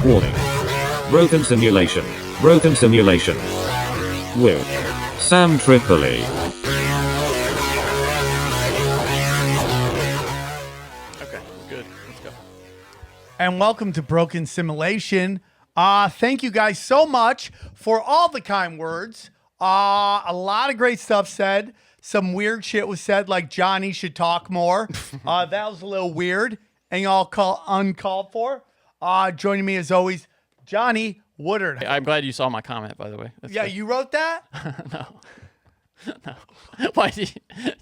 Warning. Broken simulation. Broken simulation. With Sam Tripoli. Okay, good. Let's go. And welcome to Broken Simulation. Thank you guys so much for all the kind words. A lot of great stuff said. Some weird shit was said, like Johnny should talk more. That was a little weird and y'all uncalled for. Joining me as always, Johnny Woodard. I'm glad you saw my comment, by the way. That's Yeah, good. you wrote that? No. Why did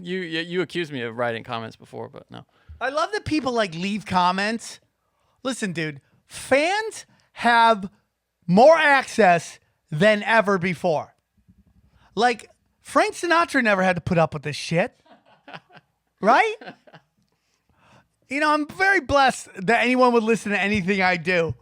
you accused me of writing comments before, but no. I love that people like leave comments. Listen, dude, fans have more access than ever before. Like, Frank Sinatra never had to put up with this shit. Right? You know, I'm very blessed that anyone would listen to anything I do.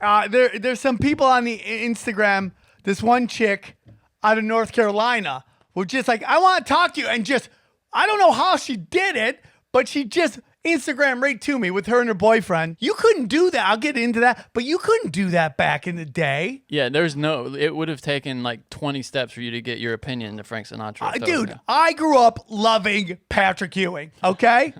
There's some people on the Instagram, this one chick out of North Carolina, was just like, I want to talk to you. And just, I don't know how she did it, but she just Instagram right to me with her and her boyfriend. You couldn't do that. I'll get into that. But you couldn't do that back in the day. Yeah, it would have taken like 20 steps for you to get your opinion to Frank Sinatra. Dude, yeah. I grew up loving Patrick Ewing, okay?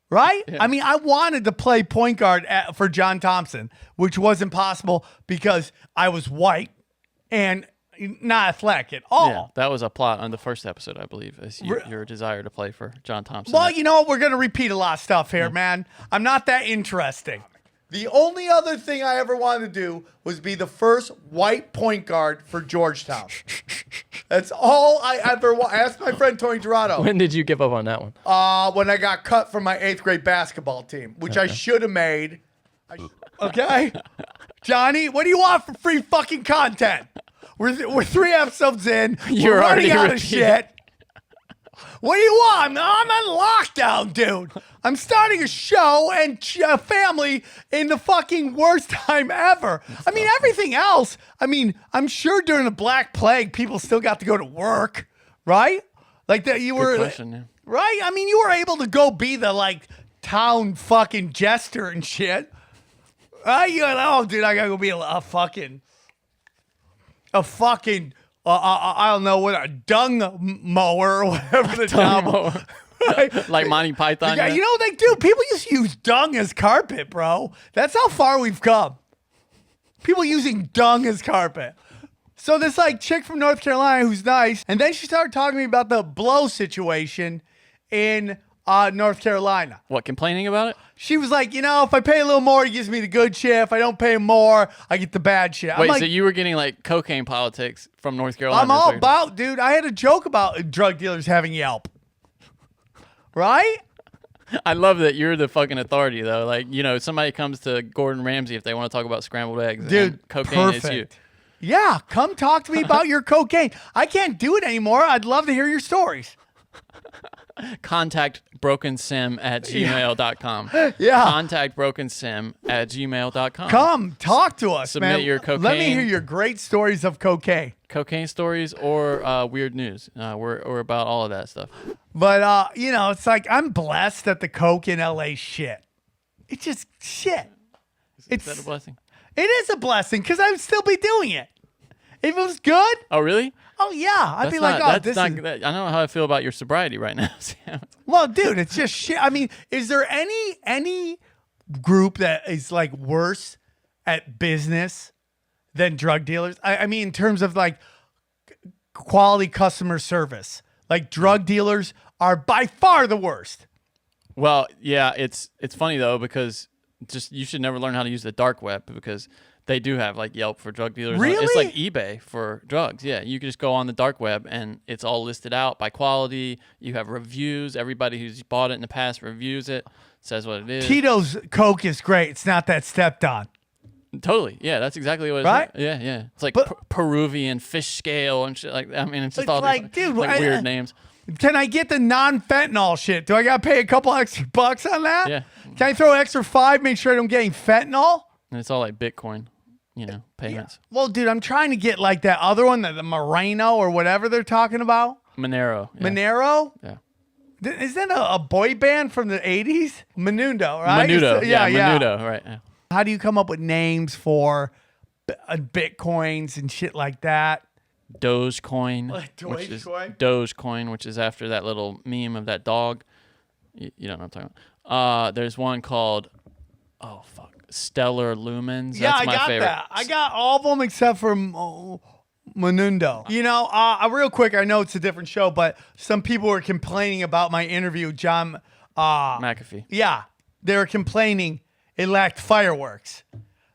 Right? Yeah. I mean, I wanted to play point guard for John Thompson, which wasn't possible because I was white and not athletic at all. Yeah, that was a plot on the first episode, I believe, is your desire to play for John Thompson. Well, you know what? We're going to repeat a lot of stuff here, man. I'm not that interesting. The only other thing I ever wanted to do was be the first white point guard for Georgetown. That's all I ever want. Ask my friend Tony Dorado. When did you give up on that one? When I got cut from my 8th grade basketball team, which I should have made. Okay? Johnny, what do you want for free fucking content? We're 3 episodes in. You're We're running already out of repeating. shit. What do you want? I'm on lockdown, dude. I'm starting a show and a family in the fucking worst time ever. I mean, everything else, I mean, I'm sure during the Black Plague, people still got to go to work, right? Like that you were, Good question, yeah. right? I mean, you were able to go be the like town fucking jester and shit. You're like, oh, dude, I gotta go be a fucking, I don't know what, a dung mower or whatever the Dung job. mower. Right? Like Monty Python. Yeah, you know what they do? People used to use dung as carpet, bro. That's how far we've come. People using dung as carpet. So this like chick from North Carolina who's nice, and then she started talking to me about the blow situation in North Carolina. What, complaining about it? She was like, you know, if I pay a little more, he gives me the good shit. If I don't pay more, I get the bad shit. Wait, I'm like, so you were getting like cocaine politics from North Carolina? I'm all about, dude. I had a joke about drug dealers having Yelp. Right? I love that you're the fucking authority, though. Like, you know, somebody comes to Gordon Ramsay if they want to talk about scrambled eggs. Dude, and cocaine is you. perfect. Yeah, come talk to me about your cocaine. I can't do it anymore. I'd love to hear your stories. Contact brokensim@gmail.com. Yeah. Contact brokensim@gmail.com. Come talk to us, Submit man. your Let me cocaine. hear your great stories of cocaine. Cocaine stories or weird news. We're about all of that stuff. But, you know, it's like I'm blessed that the coke in LA shit. It's just shit. Is that a blessing? It is a blessing because I would still be doing it. If it was good, Oh, really? oh, yeah. I'd That's be like, not- oh, that's this not, is... I don't know how I feel about your sobriety right now. Sam. Well, dude, it's just shit. I mean, is there any group that is like worse at business than drug dealers? I mean, in terms of like quality customer service, like drug dealers are by far the worst. Well, yeah, it's funny though because just you should never learn how to use the dark web because they do have like Yelp for drug dealers. Really? It's like eBay for drugs. Yeah, you can just go on the dark web and it's all listed out by quality. You have reviews. Everybody who's bought it in the past reviews it, says what it is. Tito's Coke is great. It's not that stepped on. Totally. Yeah, that's exactly what it's Right? like. Yeah, yeah. It's like But- Peruvian fish scale and shit like that. I mean, it's just It's all like, different, dude, like weird names. Can I get the non-fentanyl shit? Do I got to pay a couple extra bucks on that? Yeah. Can I throw extra $5, make sure I don't get any fentanyl? And it's all like Bitcoin, you know, payments. Well, dude, I'm trying to get like that other one, the Moreno or whatever they're talking about. Monero. Yeah. Monero? Yeah. Isn't that a boy band from the 80s? Menudo, right? Menudo. So- yeah. Menudo. Right. Yeah. How do you come up with names for Bitcoins and shit like that? Dogecoin, Dogecoin? Dogecoin, which is after that little meme of that dog. You don't know what I'm talking about. There's one called, Stellar Lumens. Yeah, That's I my got favorite. that. I got all of them except for Menundo. You know, real quick, I know it's a different show, but some people were complaining about my interview with John McAfee. Yeah, they were complaining it lacked fireworks.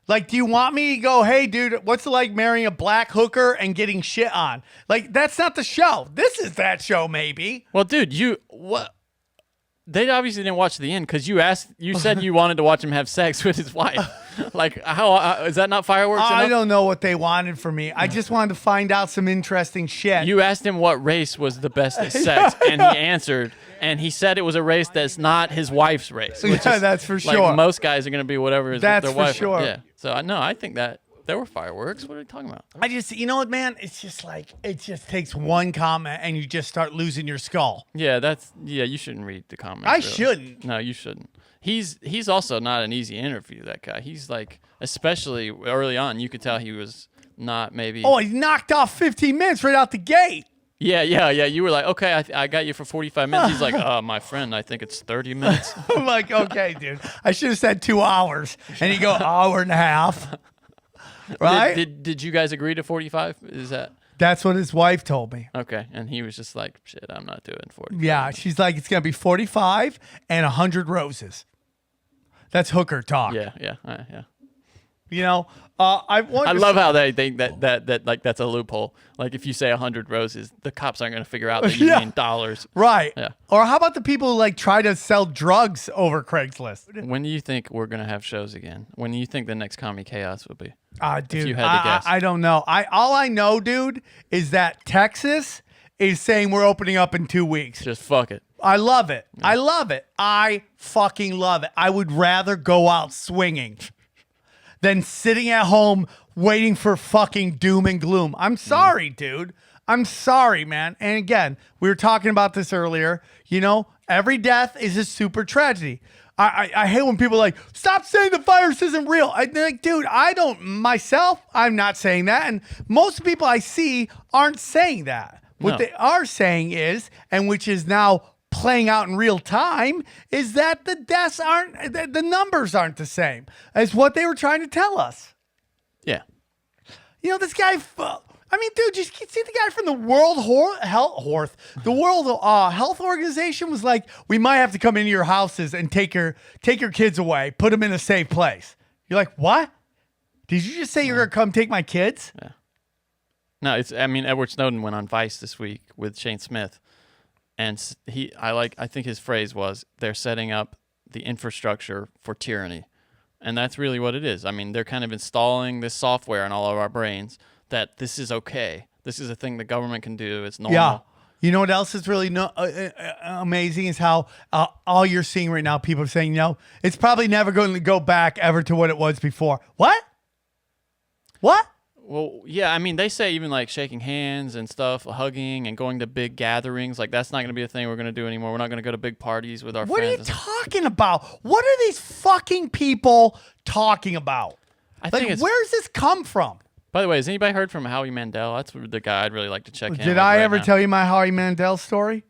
Like, do you want me to go, hey, dude, what's it like marrying a black hooker and getting shit on? Like, that's not the show. This is that show, maybe. Well, dude, what? They obviously didn't watch the end because you said you wanted to watch him have sex with his wife. Like, how is that not fireworks enough? I don't know what they wanted from me. I just wanted to find out some interesting shit. You asked him what race was the best at sex, and he answered, and he said it was a race that's not his wife's race. Which Yeah, is, that's for like, sure. Most guys are going to be whatever That's their for wife. sure. Yeah. So I think that there were fireworks. What are you talking about? I just, you know what, man? It's just like, it just takes one comment and you just start losing your skull. Yeah, you shouldn't read the comments. I really. shouldn't. No, you shouldn't. He's also not an easy interview, that guy. He's like, especially early on, you could tell he was not maybe. Oh, he knocked off 15 minutes right out the gate. Yeah. You were like, okay, I got you for 45 minutes. He's like, my friend, I think it's 30 minutes. I'm like, okay, dude. I should have said 2 hours. And you go, hour and a half. Right? Did you guys agree to 45? Is that? That's what his wife told me. Okay. And he was just like, shit, I'm not doing 40. Yeah, she's like, it's going to be 45 and 100 roses. That's hooker talk. Yeah. You know, I love how they think that like that's a loophole. Like if you say 100 roses, the cops aren't going to figure out that you mean dollars. Right. Yeah. Or how about the people who like try to sell drugs over Craigslist? When do you think we're going to have shows again? When do you think the next Comedy Chaos will be? Dude, you had to guess. I don't know. All I know, dude, is that Texas is saying we're opening up in 2 weeks. Just fuck it. I love it. I love it. I fucking love it. I would rather go out swinging than sitting at home waiting for fucking doom and gloom. I'm sorry, dude. I'm sorry, man. And again, we were talking about this earlier. You know, every death is a super tragedy. I hate when people are like, stop saying the virus isn't real. I'm like, dude, I'm not saying that. And most people I see aren't saying that. What No. they are saying is, and which is now playing out in real time, is that the deaths the numbers aren't the same as what they were trying to tell us. Yeah. You know, this guy, dude, you see the guy from the World Health Organization was like, we might have to come into your houses and take your kids away, put them in a safe place. You're like, what? Did you just say you're going to come take my kids? Yeah. No, Edward Snowden went on Vice this week with Shane Smith, and I think his phrase was, they're setting up the infrastructure for tyranny. And that's really what it is. I mean, they're kind of installing this software in all of our brains that this is okay. This is a thing the government can do. It's normal. Yeah. You know what else is really amazing is how all you're seeing right now, people are saying, it's probably never going to go back ever to what it was before. What? Well, yeah, I mean, they say even like shaking hands and stuff, hugging and going to big gatherings, like that's not going to be a thing we're going to do anymore. We're not going to go to big parties with our What are you friends. talking about? What are these fucking people talking about? I think it's. Where's this come from? By the way, has anybody heard from Howie Mandel? That's the guy I'd really like to check in. Did I ever tell you my Howie Mandel story?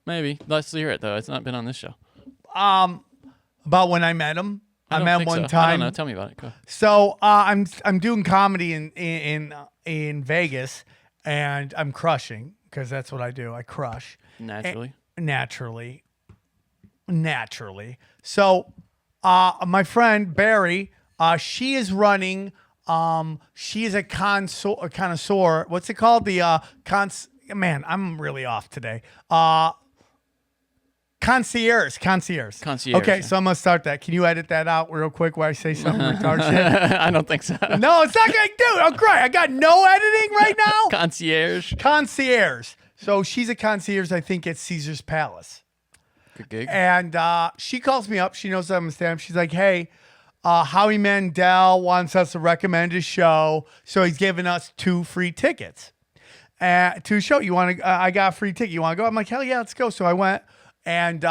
Maybe. Let's hear it though. It's not been on this show. About when I met him. I met him one time. I don't know. Tell me about it. Go. So I'm doing comedy in Vegas, and I'm crushing because that's what I do. I crush Naturally. Naturally. So my friend Barry, she is running. She is a connoisseur. What's it called? Man, I'm really off today. Concierge. Okay, yeah. so I'm gonna start that. Can you edit that out real quick while I say something retarded shit? I don't think so. No, it's not gonna do. Oh, great! I got no editing right now. Concierge. So she's a concierge, I think, at Caesar's Palace. Good gig. And she calls me up. She knows I'm a stand-up. She's like, hey, Howie Mandel wants us to recommend his show. So he's giving us 2 free tickets to a show. I got a free ticket. You want to go? I'm like, hell yeah, let's go. So I went, and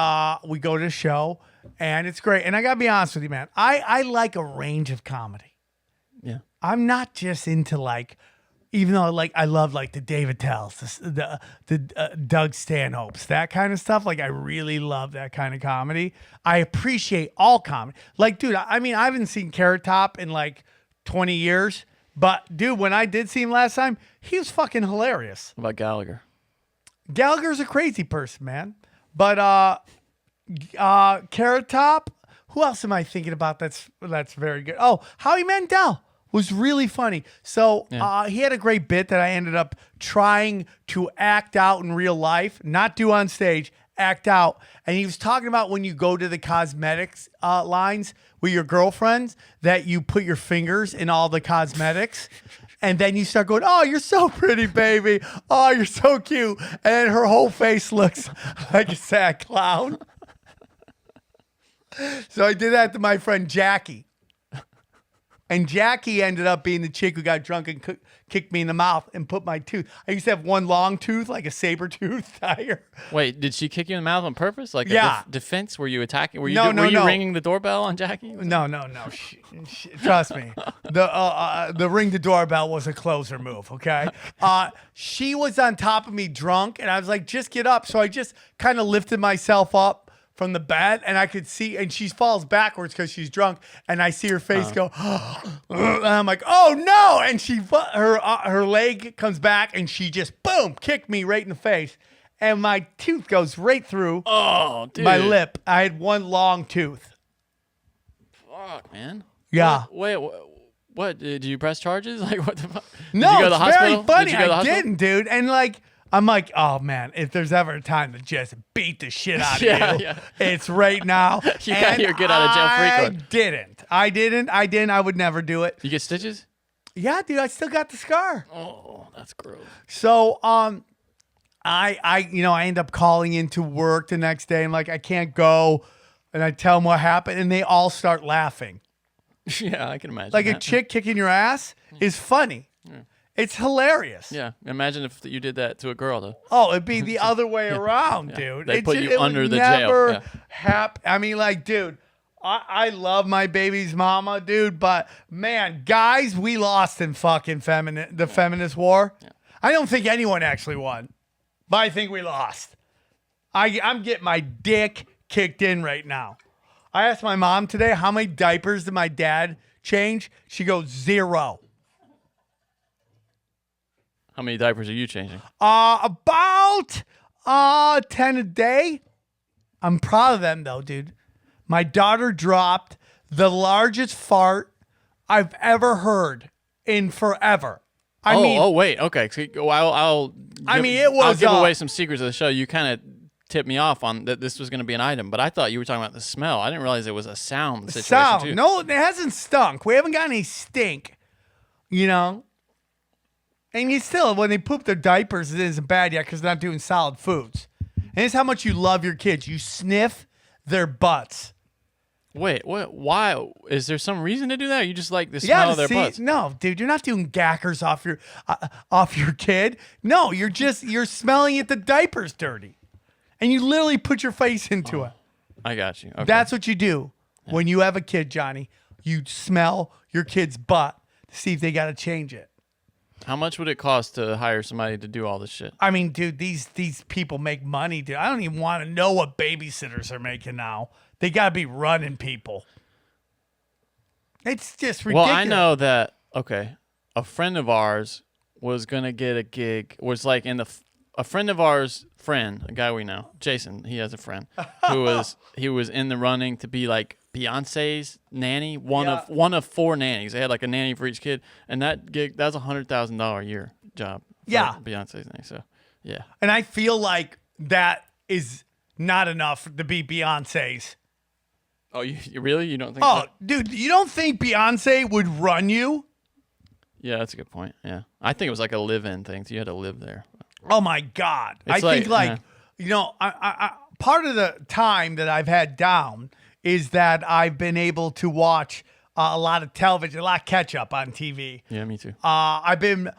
we go to the show. And it's great. And I gotta be honest with you, man. I like a range of comedy. Yeah. I'm not just into like, even though like I love like the David Tells, the Doug Stanhopes, that kind of stuff. Like I really love that kind of comedy. I appreciate all comedy. Like, dude, I mean, I haven't seen Carrot Top in like 20 years, but dude, when I did see him last time, he was fucking hilarious. What about Gallagher? Gallagher's a crazy person, man. But Carrot Top. Who else am I thinking about? That's very good. Oh, Howie Mandel was really funny. So he had a great bit that I ended up trying to act out in real life, not do on stage, act out. And he was talking about when you go to the cosmetics lines with your girlfriends, that you put your fingers in all the cosmetics. And then you start going, oh, you're so pretty, baby. Oh, you're so cute. And then her whole face looks like a sad clown. So I did that to my friend Jackie. And Jackie ended up being the chick who got drunk and kicked me in the mouth and put my tooth. I used to have one long tooth, like a saber tooth tiger. Wait, did she kick you in the mouth on purpose? Like Yeah. a defense? Were you attacking? Were you, No, were you no. ringing the doorbell on Jackie? No. Trust me. The ring the doorbell was a closer move, okay? She was on top of me drunk, and I was like, just get up. So I just kind of lifted myself up from the bed, and I could see, and she falls backwards because she's drunk, and I see her face go, and I'm like, oh no, and her leg comes back, and she just, boom, kicked me right in the face, and my tooth goes right through my lip. I had one long tooth. Fuck, man. Yeah. Wait, what? Did you press charges? Like, what the fuck? No, did you go to the it's hospital? very funny. Did you go to the I hospital? didn't, dude. And like, I'm like, oh man, if there's ever a time to just beat the shit out of you, it's right now. You got your get out of jail free card. I didn't. I would never do it. You get stitches? Yeah, dude, I still got the scar. Oh, that's gross. So, I end up calling into work the next day. I'm like, I can't go. And I tell them what happened, and they all start laughing. Yeah, I can imagine. Like that. a chick kicking your ass is funny. It's hilarious. Yeah, imagine if you did that to a girl, though. Oh, it'd be the other way around, dude. They put you it under would the never jail. I mean, like, dude, I love my baby's mama, dude, but man, guys, we lost in fucking the feminist war. Yeah. I don't think anyone actually won, but I think we lost. I'm getting my dick kicked in right now. I asked my mom today, how many diapers did my dad change? She goes, 0. How many diapers are you changing? About 10 a day. I'm proud of them though, dude. My daughter dropped the largest fart I've ever heard in forever. Wait, okay. So, I'll give away some secrets of the show. You kind of tipped me off on that this was going to be an item, but I thought you were talking about the smell. I didn't realize it was a sound situation too. No, it hasn't stunk. We haven't got any stink, you know. And you still, when they poop their diapers, it isn't bad yet because they're not doing solid foods. And it's how much you love your kids. You sniff their butts. Wait, what? Why? Is there some reason to do that? Or you just like the smell of their butts? No, dude, you're not doing gackers off your kid. No, you're smelling it. The diaper's dirty, and you literally put your face into it. I got you. Okay. That's what you do when you have a kid, Johnny. You smell your kid's butt to see if they got to change it. How much would it cost to hire somebody to do all this shit? I mean, dude, these people make money, dude. I don't even want to know what babysitters are making now. They got to be running people. It's just ridiculous. Well, I know that, okay, a friend of ours was going to get a gig, was like a friend of ours, a guy we know, Jason, he has a friend, he was in the running to be like Beyonce's nanny, one of 4 nannies. They had like a nanny for each kid, and that gig, that was $100,000 a year job for Beyonce's nanny, so yeah. And I feel like that is not enough to be Beyonce's. Oh, you really? You don't think Oh, so? dude, you don't think Beyonce would run you? Yeah, that's a good point. Yeah. I think it was like a live-in thing, so you had to live there. Oh, my God. It's I think, you know, I part of the time that I've had down is that I've been able to watch a lot of television, a lot of catch-up on TV. Yeah, me too. I've been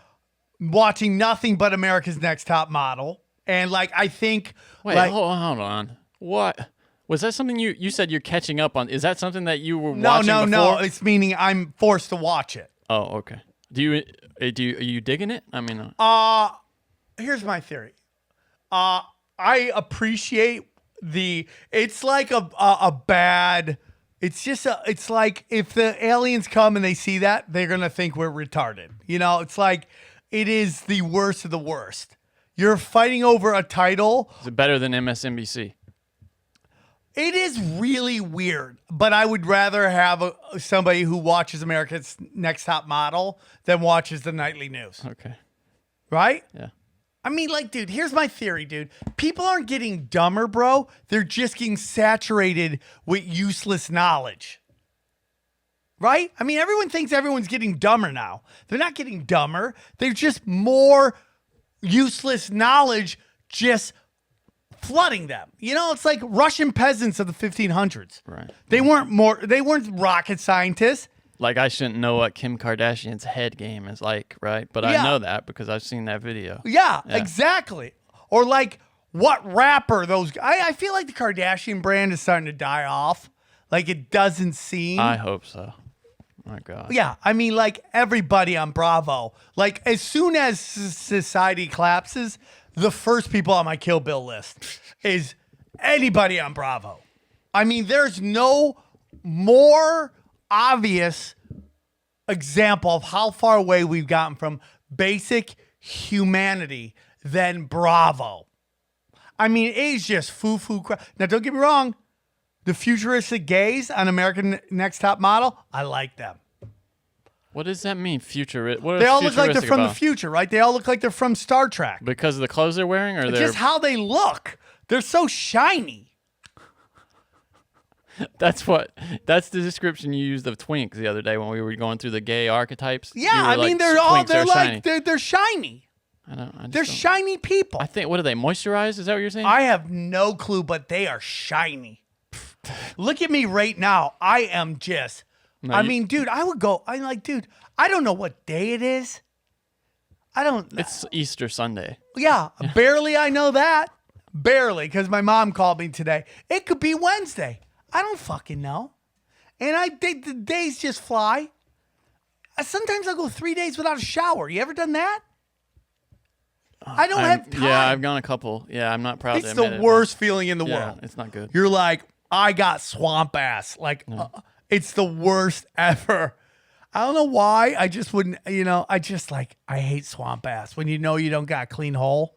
watching nothing but America's Next Top Model. And, like, I think... Wait, like, hold on. What? Was that something you said you're catching up on? Is that something that you were watching before? No. It's meaning I'm forced to watch it. Oh, okay. Are you digging it? I mean, Here's my theory. I appreciate it's like a bad. It's like if the aliens come and they see that, they're gonna think we're retarded. It's like it is the worst of the worst. You're fighting over a title. is it better than MSNBC? It is really weird, but I would rather have somebody who watches America's Next Top Model than watches the nightly news. Okay. Right? Yeah. I mean, like, dude, here's my theory, dude. People aren't getting dumber, bro. They're just getting saturated with useless knowledge. Right? I mean, everyone thinks everyone's getting dumber now. They're not getting dumber. They're just more useless knowledge just flooding them. It's like Russian peasants of the 1500s. Right. They weren't rocket scientists. Like I shouldn't know what Kim Kardashian's head game is like, right? But Yeah. I know that because I've seen that video. Yeah, exactly. Or like what rapper those I feel like the Kardashian brand is starting to die off. Like it doesn't seem. I hope so. My God. Yeah, I mean, like everybody on Bravo. Like as soon as society collapses, the first people on my Kill Bill list is anybody on Bravo. I mean, there's no more obvious example of how far away we've gotten from basic humanity than Bravo. I mean, it is just foo-foo crap. Now, don't get me wrong. The futuristic gays on American Next Top Model, I like them. What does that mean, future? They all look like they're from the future, right? They all look like they're from Star Trek. Because of the clothes they're wearing, or Just how they look. They're so shiny. That's the description you used of twinks the other day when we were going through the gay archetypes. Yeah, I mean they're shiny. they're shiny. They're shiny people. I think, what do they moisturize? Is that what you're saying? I have no clue, but they are shiny. Look at me right now. I am just. I mean, dude, I would go. I'm like, dude, I don't know what day it is. I don't. It's Easter Sunday. Yeah, barely. I know that. Barely, because my mom called me today. It could be Wednesday. I don't fucking know. And the days just fly. Sometimes I go 3 days without a shower. You ever done that? I don't have time. Yeah, I've gone a couple. Yeah, I'm not proud to admit it. It's the worst feeling in the Yeah, world. it's not good. You're like, I got swamp ass. Like, it's the worst ever. I don't know why. I just wouldn't, I hate swamp ass when you know you don't got a clean hole.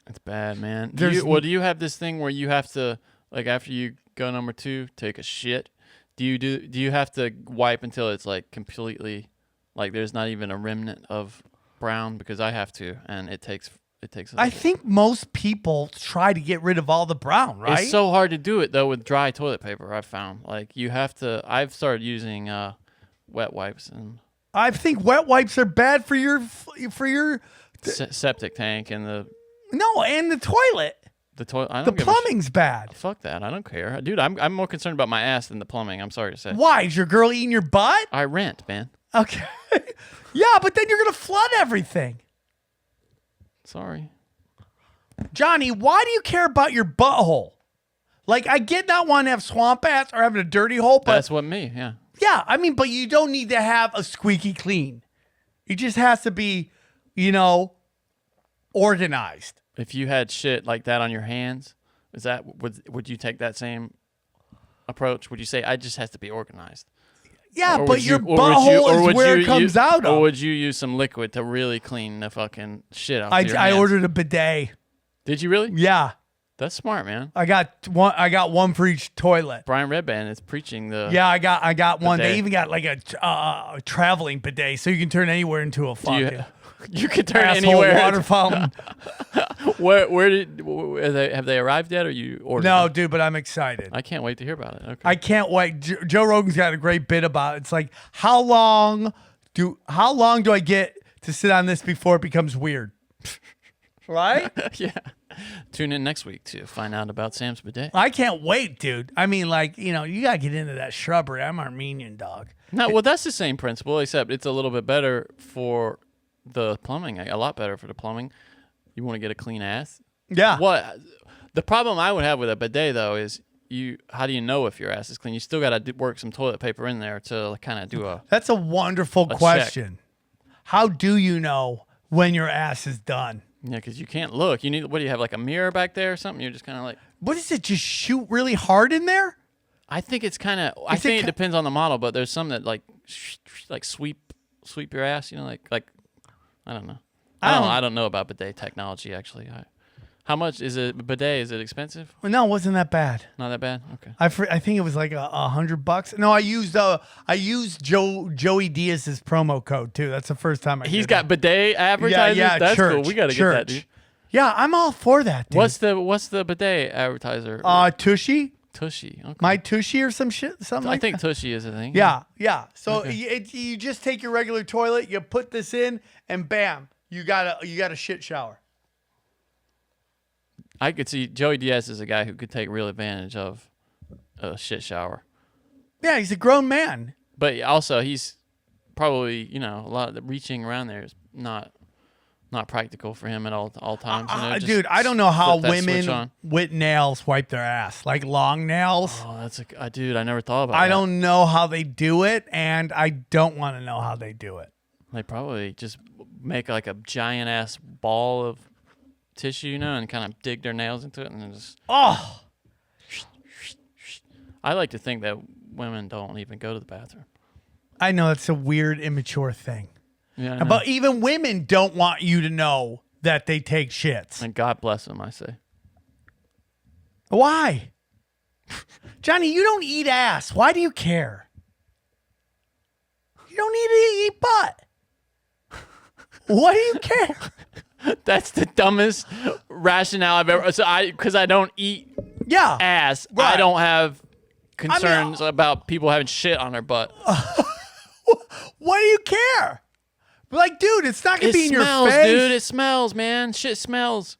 It's bad, man. Do you have this thing where you have to, like, after you go number 2, take a shit? Do you have to wipe until it's like completely, like there's not even a remnant of brown? Because I have to, and it takes. I think most people try to get rid of all the brown, right? It's so hard to do it though with dry toilet paper. I've found, like, you have to. I've started using wet wipes, and I think wet wipes are bad for your septic tank and the toilet. The toilet. The plumbing's bad. Fuck that. I don't care, dude. I'm more concerned about my ass than the plumbing. I'm sorry to say. Why? Is your girl eating your butt? I rent, man. Okay. Yeah, but then you're gonna flood everything. Sorry. Johnny, why do you care about your butthole? Like, I get not wanting to have swamp ass or having a dirty hole, but That's what me, yeah. yeah, I mean, but you don't need to have a squeaky clean. It just has to be, organized. If you had shit like that on your hands, would you take that same approach? Would you say it just has to be organized? Yeah, Or but would your you- or would butthole you- or is would where you it comes use- out Or of. would you use some liquid to really clean the fucking shit off your I hands? ordered a bidet. Did you really? Yeah, That's smart, man. I got one for each toilet. Brian Redband is preaching the. Yeah, I got one. Bidet. They even got like a traveling bidet, so you can turn anywhere into a fucking You could turn asshole anywhere. water fountain. Have they arrived yet, or you ordered? No, them? dude, but I'm excited. I can't wait to hear about it. Okay. I can't wait. Joe Rogan's got a great bit about it. It's like, how long do I get to sit on this before it becomes weird? Right? Yeah. Tune in next week to find out about Sam's bidet. I can't wait, dude. I mean, like, you gotta get into that shrubbery. I'm Armenian, dog. No, well, that's the same principle, except it's a little bit better for the plumbing. A lot better for the plumbing. You want to get a clean ass? Yeah. What? The problem I would have with a bidet, though, is how do you know if your ass is clean? You still got to work some toilet paper in there to kind of do a. That's a wonderful check. question. How do you know when your ass is done? Yeah, because you can't look. You need. What do you have, like a mirror back there or something? You're just kind of like. What is it? Just shoot really hard in there? I think it's kind of. I think it depends on the model, but there's some that like sweep your ass. You know, like I don't know. I don't know about bidet technology actually. How much is a bidet? Is it expensive? Well, no, it wasn't that bad. Not that bad. Okay. I think it was like $100. No, I used Joey Diaz's promo code too. That's the first time I. He's got bidet advertisers. Yeah, that's church, cool. We got to get that, dude. Yeah, I'm all for that, dude. What's the bidet advertiser? Tushy. Tushy. Okay. My Tushy or some shit. Something. I think Tushy is a thing. Yeah. So Okay. you just take your regular toilet, you put this in, and bam, you got a shit shower. I could see Joey Diaz is a guy who could take real advantage of a shit shower. Yeah, he's a grown man. But also, he's probably, a lot of the reaching around there is not practical for him at all times. Dude, I don't know how flip that switch women on. with nails wipe their ass, like long nails. Oh, that's dude, I never thought about that. I don't know how they do it, and I don't want to know how they do it. They probably just make like a giant ass ball of tissue, and kind of dig their nails into it and then just. Oh, I like to think that women don't even go to the bathroom. I know it's a weird, immature thing. Yeah, I know. But even women don't want you to know that they take shits. And God bless them, I say. Why? Johnny, you don't eat ass. Why do you care? You don't need to eat butt. Why do you care? That's the dumbest rationale I've ever. Because I don't eat ass. Right. I don't have concerns about people having shit on their butt. Why do you care? Like, dude, it's not gonna be in your face, dude. It smells, man. Shit smells.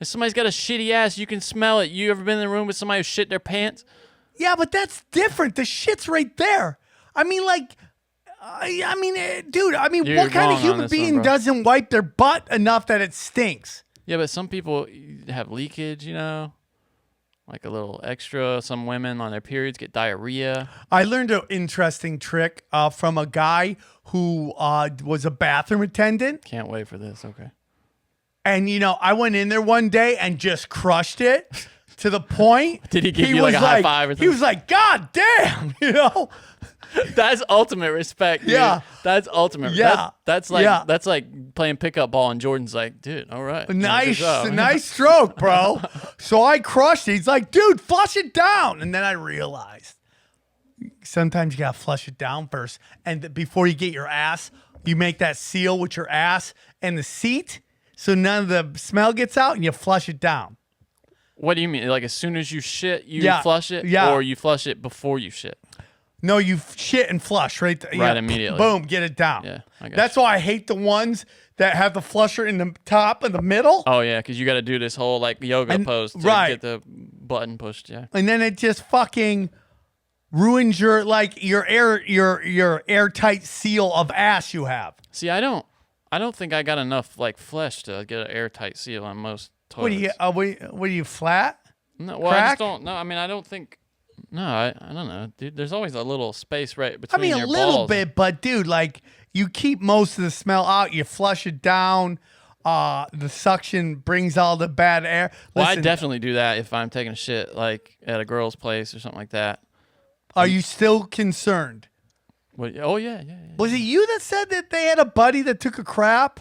If somebody's got a shitty ass, you can smell it. You ever been in the room with somebody who shit their pants? Yeah, but that's different. The shit's right there. I mean, dude. You're What kind wrong of on human this being one, bro. doesn't wipe their butt enough that it stinks? Yeah, but some people have leakage, like a little extra. Some women on their periods get diarrhea. I learned an interesting trick from a guy who was a bathroom attendant. Can't wait for this. Okay. And, I went in there one day and just crushed it to the point. Did he give you like a high five or something? He was like, God damn, That's ultimate respect, dude. Yeah. That's ultimate. Yeah. That's like playing pickup ball, and Jordan's like, dude, all right. Nice, Good job. nice stroke, bro. So I crushed it. He's like, dude, flush it down. And then I realized sometimes you got to flush it down first. And before you get your ass, you make that seal with your ass and the seat so none of the smell gets out and you flush it down. What do you mean? Like as soon as you shit, you flush it? Yeah. Or you flush it before you shit? No, you shit and flush right there. Right, immediately. Boom, get it down. Yeah, I got That's why I hate the ones that have the flusher in the top and the middle. Oh, yeah, because you got to do this whole like yoga pose to get the button pushed, yeah. And then it just fucking ruins your airtight seal of ass you have. See, I don't think I got enough like flesh to get an airtight seal on most toilets. What are you flat? No, well, I crack? just don't. No, I mean, I don't think. No, I don't know, dude. There's always a little space right between your a little balls. bit, but dude, like you keep most of the smell out. You flush it down. The suction brings all the bad air. Well, Listen, I definitely do that if I'm taking a shit like at a girl's place or something like that. are you still concerned? What? Oh yeah. Was it you that said that they had a buddy that took a crap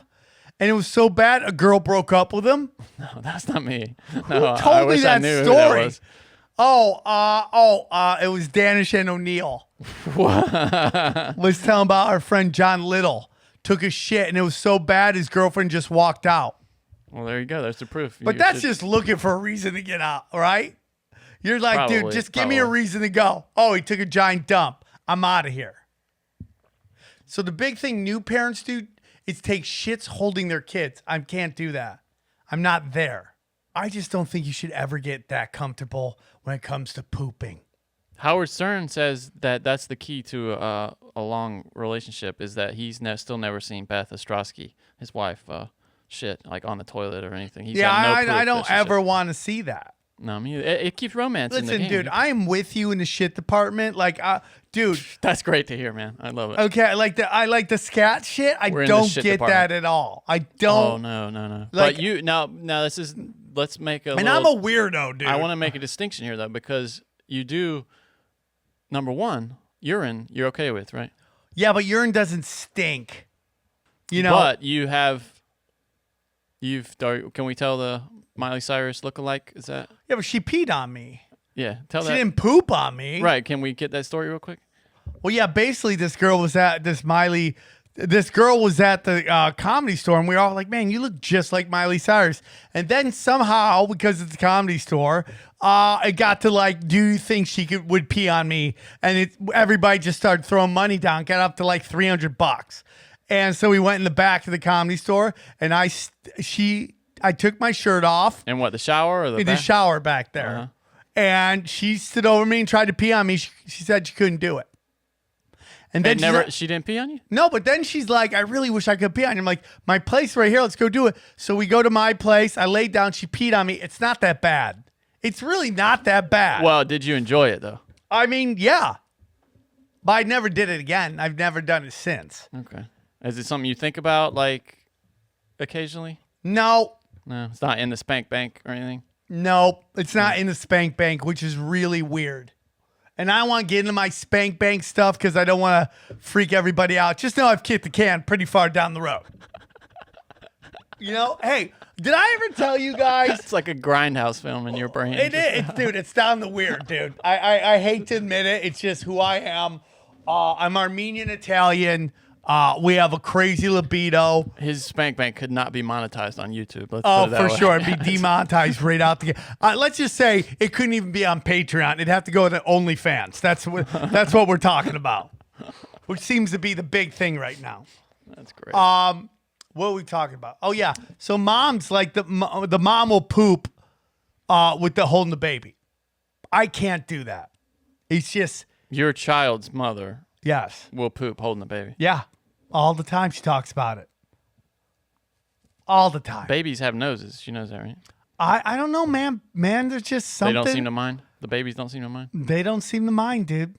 and it was so bad a girl broke up with him? No, that's not me. Who No, I told me wish I that knew story? Who that was. It was Danish and O'Neill. What? Was telling about our friend John Little took a shit and it was so bad his girlfriend just walked out. Well, there you go. There's the proof. But that's just looking for a reason to get out, right? You're like, dude, just give me a reason to go. Oh, he took a giant dump. I'm out of here. So the big thing new parents do is take shits holding their kids. I can't do that. I'm not there. I just don't think you should ever get that comfortable when it comes to pooping. Howard Stern says that that's the key to a long relationship is that he's still never seen Beth Ostrowski, his wife, shit like on the toilet or anything. He's got no proof I that don't she ever shit. want to see that. No, I mean it keeps romance in the Listen, game. dude, I am with you in the shit department. Like, dude. That's great to hear, man. I love it. Okay, I like the scat shit. I We're in the don't shit get department. that at all. I Oh don't. no. Like- But you now this is let's make a. And little, I'm a weirdo, dude. I want to make a distinction here though, because you do. Number one, urine you're okay with, right? Yeah, but urine doesn't stink. You know. But can we tell the Miley Cyrus lookalike? Is that? Yeah, but she peed on me. Yeah, tell She that. didn't poop on me. Right? Can we get that story real quick? Well, yeah. Basically, this girl was at the Comedy Store, and we were all like, "Man, you look just like Miley Cyrus." And then somehow, because it's a Comedy Store, it got to like, "Do you think she would pee on me?" And everybody just started throwing money down, got up to like $300. And so we went in the back of the Comedy Store, and I took my shirt off And what, the shower or the in the bath? shower back there, Uh-huh. and she stood over me and tried to pee on me. She said she couldn't do it. And then She didn't pee on you? no, but then she's like, I really wish I could pee on you. I'm like, my place right here. Let's go do it. So we go to my place. I laid down. She peed on me. It's not that bad. It's really not that bad. Well, did you enjoy it though? I mean, yeah. But I never did it again. I've never done it since. Okay. Is it something you think about like occasionally? No, No, it's not in the spank bank or anything. it's not in the spank bank, which is really weird. And I don't want to get into my spank bank stuff because I don't want to freak everybody out. Just know I've kicked the can pretty far down the road. You know, hey, did I ever tell you guys? It's like a grindhouse film in your brain. It is, dude. It's down the weird, dude. I hate to admit it. It's just who I am. I'm Armenian Italian. We have a crazy libido. His spank bank could not be monetized on YouTube. Let's Oh, put it that for way. sure. It'd be demonetized right out the gate. Let's just say it couldn't even be on Patreon. It'd have to go to OnlyFans. That's what we're talking about, which seems to be the big thing right now. That's great. What are we talking about? Oh, yeah. So mom's like the mom will poop with the holding the baby. I can't do that. It's just, Your child's mother yes. will poop holding the baby. Yeah. All the time she talks about it. All the time. Babies have noses. She knows that, right? I don't know, man. Man, there's just something. They don't seem to mind. The babies don't seem to mind. They don't seem to mind, dude.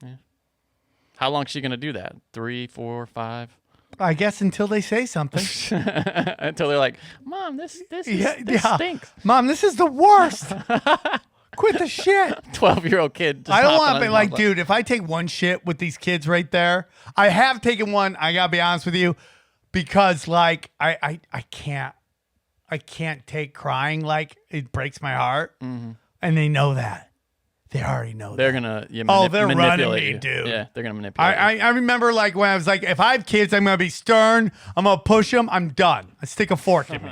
How long is she gonna do that? 3, 4, 5? I guess until they say something. Until they're like, "Mom, this stinks." Mom, this is the worst. Quit the shit. 12-year-old kid. Just I don't hopping want on to be his like, mouth dude, if I take one shit with these kids right there, I have taken one. I gotta be honest with you, because like I can't take crying. Like it breaks my heart, and they know that. They already know They're that. gonna they're running manipulate me, you. dude. Yeah, they're gonna manipulate you. I remember like when I was like, if I have kids, I'm gonna be stern. I'm gonna push them. I'm done. I stick a fork in me.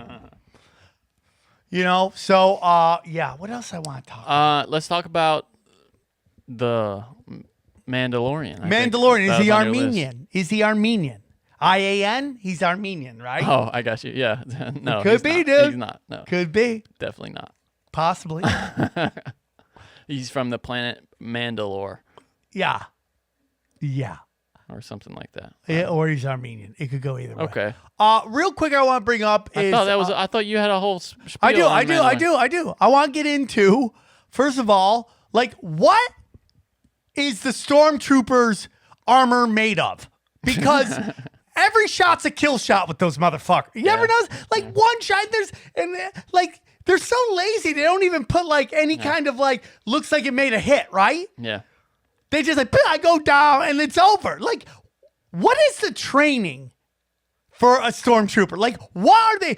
You know. So yeah. What else I want to talk about? Let's talk about the Mandalorian. I think Mandalorian. that Is he was on your list. Armenian? Is he Armenian? IAN? He's Armenian, right? Oh, I got you. Yeah. No, Could he's be, not. dude. He's not. No, Could be. definitely not. Possibly. He's from the planet Mandalore Yeah. Yeah. or something like that. Yeah, or he's Armenian. It could go either way. Okay. Real quick, I want to bring up is I thought you had a whole spiel I do. on I Mandalorian. I want to get into, first of all, like, what is the stormtroopers' armor made of? Because every shot's a kill shot with those motherfuckers. You ever notice? Like, one shot, they're so lazy, they don't even put, like, any kind of, like, looks like it made a hit, right? Yeah. They just, like, I go down, and it's over. Like, what is the training for a stormtrooper? Like, what are they?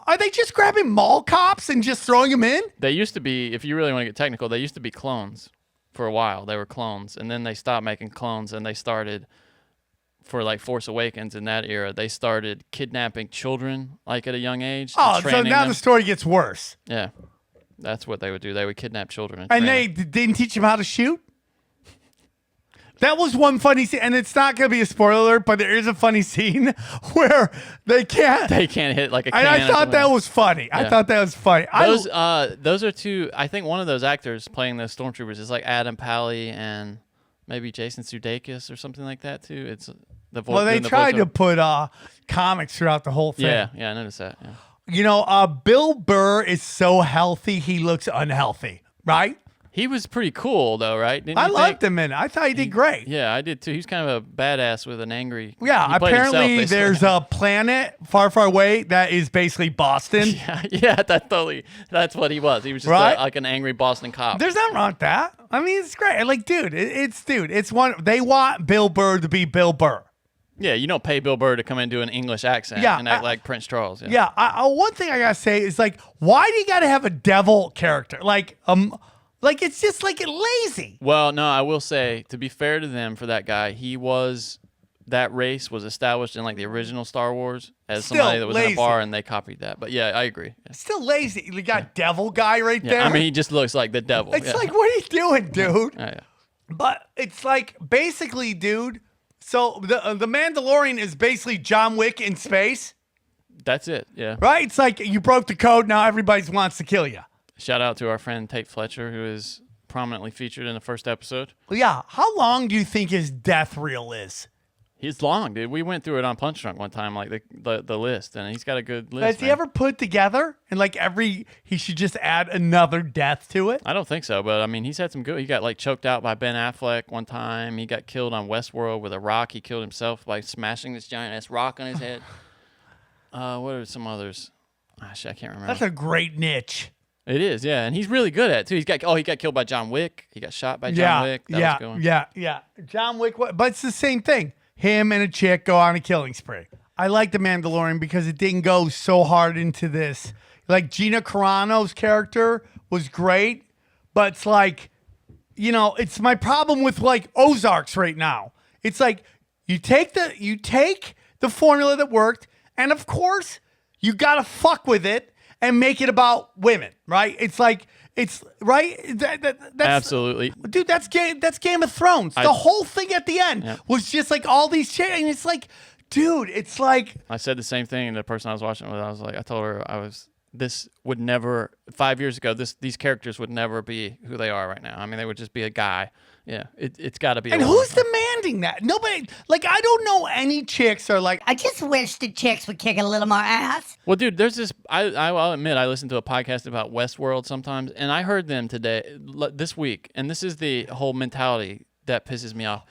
Are they just grabbing mall cops and just throwing them in? They used to be, if you really want to get technical, they used to be clones for a while. They were clones, and then they stopped making clones, and they started, for like Force Awakens in that era, they started kidnapping children like at a young age. Oh, and so training now them. the story gets worse. Yeah, that's what they would do. They would kidnap children and And train they them. didn't teach them how to shoot? That was one funny scene, and it's not going to be a spoiler alert, but there is a funny scene where they can't. They can't hit like a And cannon. I or thought something. that was funny. I Yeah. thought that was funny. Those are two. I think one of those actors playing those stormtroopers is like Adam Pally and maybe Jason Sudeikis or something like that too. It's the voice. well, they tried to put comics throughout the whole thing. Yeah, I noticed that. Yeah. You know, Bill Burr is so healthy, he looks unhealthy. right? He was pretty cool though, right? Didn't I you loved think? him in it. I thought he did great. Yeah, I did too. He was kind of a badass with an angry. Yeah, he played himself, apparently basically. there's a planet far, far away that is basically Boston. Yeah, that's what he was. He was just Right? like an angry Boston cop. There's nothing wrong with that. I mean, it's great. Like, dude, it's one. They want Bill Burr to be Bill Burr. Yeah, you don't pay Bill Burr to come in and do an English accent Yeah, and act like Prince Charles. Yeah, one thing I gotta say is like, why do you gotta have a devil character? Like it's just like lazy. Well, no, I will say, to be fair to them for that guy, that race was established in like the original Star Wars as Still somebody that was in lazy. a bar and they copied that. But yeah, I agree. Yeah. Still lazy. You got devil guy right Yeah, there. I mean, he just looks like the devil. it's yeah. like, what are you doing, dude? Yeah. But it's like basically, dude. So the Mandalorian is basically John Wick in space, That's it. Yeah. right? It's like you broke the code. Now everybody wants to kill you. Shout out to our friend Tate Fletcher, who is prominently featured in the first episode. Well, yeah. How long do you think his death reel is? He's long, dude. We went through it on Punch Drunk one time, like the list, and he's got a good list. Has he man. ever put together and like he should just add another death to it? I don't think so, but I mean, he's had some good. He got like choked out by Ben Affleck one time. He got killed on Westworld with a rock. He killed himself by smashing this giant ass rock on his head. What are some others? Gosh, I can't remember. That's a great niche. It is, yeah, and he's really good at it too. He got killed by John Wick. He got shot by John Wick. That was going. Yeah. John Wick, but it's the same thing. Him and a chick go on a killing spree. I like The Mandalorian because it didn't go so hard into this. Like Gina Carano's character was great, but it's like, it's my problem with like Ozarks right now. It's like you take the formula that worked, and of course you gotta fuck with it and make it about women, right? It's like it's right. That's Absolutely. dude. That's Game of Thrones. The whole thing at the end was just like all these chicks, and it's like, dude, it's like I said the same thing to the person I was watching with. I told her this would never 5 years ago. These characters would never be who they are right now. I mean, they would just be a guy. Yeah, it's got to be. And a woman. who's demanding that? Nobody. Like, I don't know any chicks are like, I just wish the chicks would kick a little more ass. Well, dude, there's this. I'll admit, I listen to a podcast about Westworld sometimes, and I heard them this week, and this is the whole mentality that pisses me off.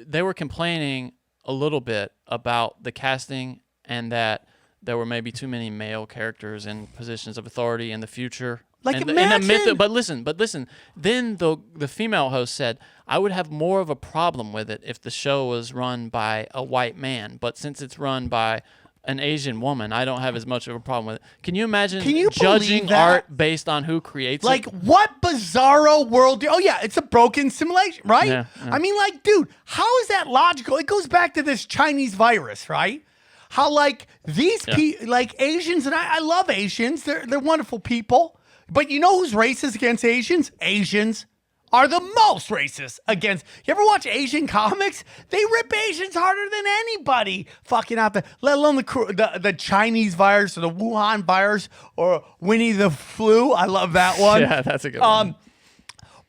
They were complaining a little bit about the casting and that there were maybe too many male characters in positions of authority in the future. Like, and imagine. but listen. Then the female host said, I would have more of a problem with it if the show was run by a white man. But since it's run by an Asian woman, I don't have as much of a problem with it. Can you imagine judging believe that? art based on who creates like, it? what bizarro world? Oh yeah, it's a broken simulation, right? Yeah. I mean, like, dude, how is that logical? It goes back to this Chinese virus, right? How like these people, like Asians, and I love Asians. They're wonderful people. But you know who's racist against Asians? Asians are the most racist against. You ever watch Asian comics? They rip Asians harder than anybody fucking out there, let alone the Chinese virus or the Wuhan virus or Winnie the Flu. I love that one. Yeah, that's a good one.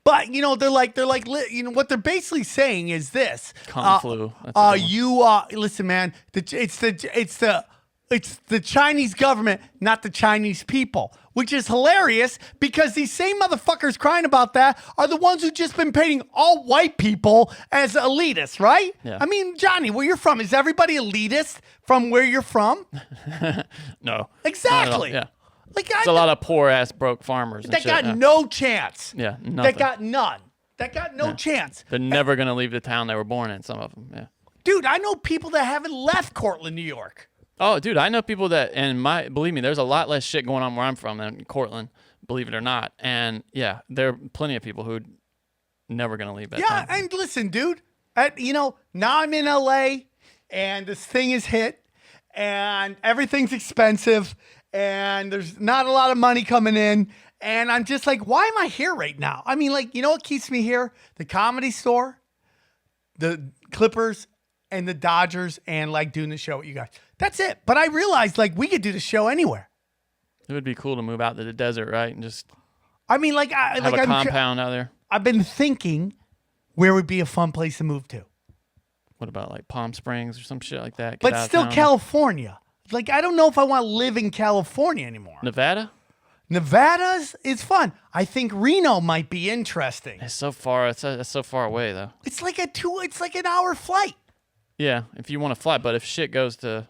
But they're like what they're basically saying is this. Kung flu. That's a good one. Listen, man. It's the Chinese government, not the Chinese people, which is hilarious because these same motherfuckers crying about that are the ones who just been painting all white people as elitists, right? Yeah. I mean, Johnny, where you're from, is everybody elitist from where you're from? No. Exactly. Not at all. Yeah. Like, It's a lot of poor ass broke farmers and that shit. got no chance. Yeah, nothing. That got none. That got no chance. They're never gonna leave the town they were born in. Some of them. Yeah. Dude, I know people that haven't left Cortland, New York. Oh, dude, I know people that, and believe me, there's a lot less shit going on where I'm from than in Cortland, believe it or not. And yeah, there are plenty of people who never gonna leave that. Yeah, town. and listen, dude, now I'm in LA and this thing is hit and everything's expensive and there's not a lot of money coming in. And I'm just like, why am I here right now? I mean, like, you know what keeps me here? The Comedy Store, the Clippers, and the Dodgers, and like doing the show with you guys. That's it. But I realized like we could do the show anywhere. It would be cool to move out to the desert, right, and just I mean, like, have a compound out there. I've been thinking where would be a fun place to move to. What about like Palm Springs or some shit like that? Get But out of still town. California. Like, I don't know if I want to live in California anymore. Nevada? Nevada's is fun. I think Reno might be interesting. It's so far. It's so far away though. It's like an hour flight. Yeah, if you want to fly, but if shit goes to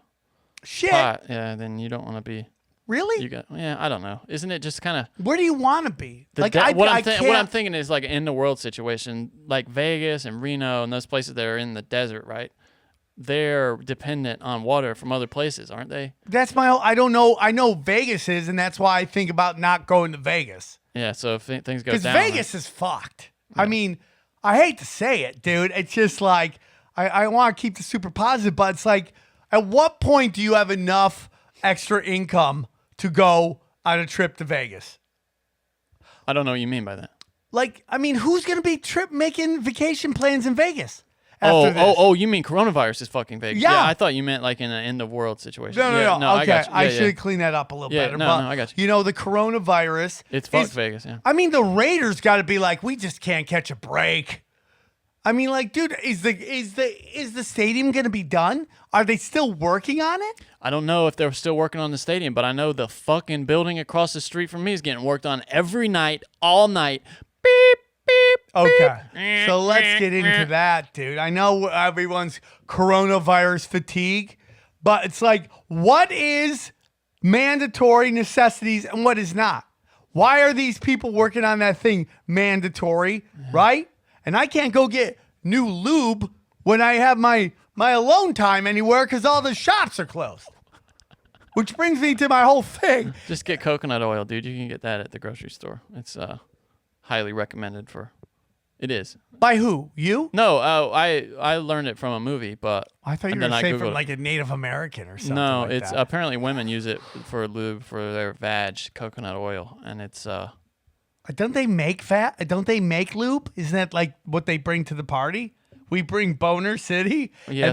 Shit. pot, yeah, then you don't want to be. Really? I don't know. Isn't it just kind of Where do you want to be? what I'm thinking is like in the world situation, like Vegas and Reno and those places that are in the desert, right? They're dependent on water from other places, aren't they? That's I don't know. I know Vegas is, and that's why I think about not going to Vegas. Yeah. So if things go Because down, Vegas is fucked. Yeah. I mean, I hate to say it, dude. It's just like I want to keep the super positive, but it's like, at what point do you have enough extra income to go on a trip to Vegas? I don't know what you mean by that. Like, I mean, who's going to be making vacation plans in Vegas? After this? You mean coronavirus is fucking Vegas? Yeah. I thought you meant like in an end of world situation. No. Okay, I got you. I should clean that up a little better. No, but, I got you. You know, the coronavirus. It's fuck Vegas, yeah. I mean, the Raiders got to be like, we just can't catch a break. I mean, like, dude, is the stadium going to be done? Are they still working on it? I don't know if they're still working on the stadium, but I know the fucking building across the street from me is getting worked on every night, all night. Beep, beep. Okay. So let's get into that, dude. I know everyone's coronavirus fatigue, but it's like, what is mandatory necessities and what is not? Why are these people working on that thing mandatory, right? And I can't go get new lube when I have my alone time anywhere because all the shops are closed. Which brings me to my whole thing. Just get coconut oil, dude. You can get that at the grocery store. It's highly recommended for. It is. By who? You? No, I learned it from a movie, but I thought you were going to say from like a Native American or something. No, like it's that. apparently women use it for lube for their vag, coconut oil, and it's Don't they make fat? Don't they make lube? Isn't that like what they bring to the party? We bring Boner City. Yeah,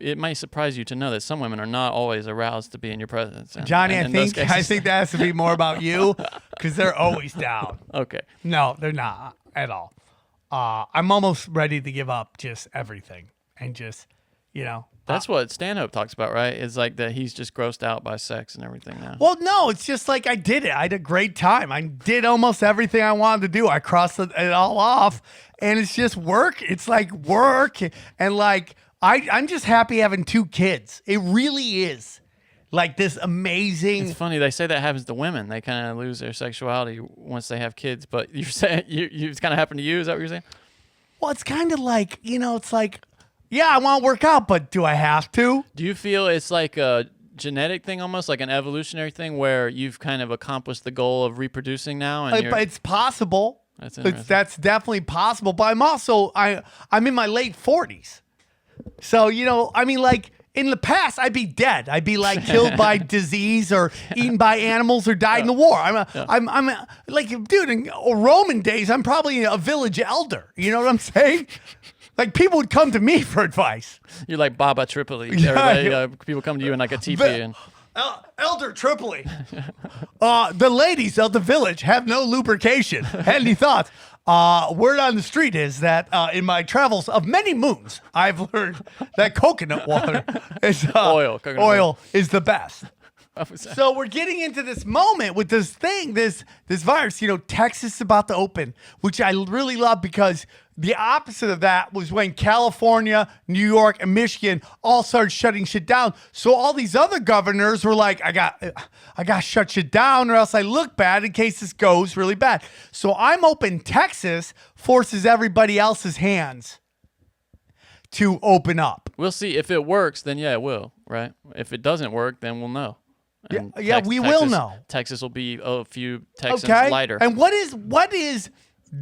it might surprise you to know that some women are not always aroused to be in your presence. Johnny, I think that has to be more about you because they're always down. Okay. No, they're not at all. I'm almost ready to give up just everything and just, you know. That's what Stanhope talks about, right? It's like that he's just grossed out by sex and everything now. Well, no, it's just like I did it. I had a great time. I did almost everything I wanted to do. I crossed it all off, and it's just work. It's like work, and like I'm just happy having 2 kids. It really is like this amazing. It's funny they say that happens to women. They kind of lose their sexuality once they have kids. But you're saying it's kind of happened to you? Is that what you're saying? Well, it's kind of like, you know, it's like, yeah, I want to work out, but do I have to? Do you feel it's like a genetic thing, almost like an evolutionary thing, where you've kind of accomplished the goal of reproducing now? And But it's possible. That's interesting. That's definitely possible. But I'm also I'm in my late 40s, so you know, I mean, like in the past, I'd be dead. I'd be like killed by disease or eaten by animals or died in the war. I'm like, dude, in Roman days, I'm probably a village elder. You know what I'm saying? Like, people would come to me for advice. You're like Baba Tripoli. Yeah, People come to you in like a teepee. And Elder Tripoli. The ladies of the village have no lubrication. Any thoughts? Word on the street is that in my travels of many moons, I've learned that coconut water is oil is the best. So we're getting into this moment with this thing, this virus. You know, Texas is about to open, which I really love because the opposite of that was when California, New York, and Michigan all started shutting shit down. So all these other governors were like, I got to shut shit down or else I look bad in case this goes really bad. So I'm hoping Texas forces everybody else's hands to open up. we'll see. If it works, then yeah, it will, right? If it doesn't work, then we'll know. And we will know. Texas will be a few Texans lighter. And what is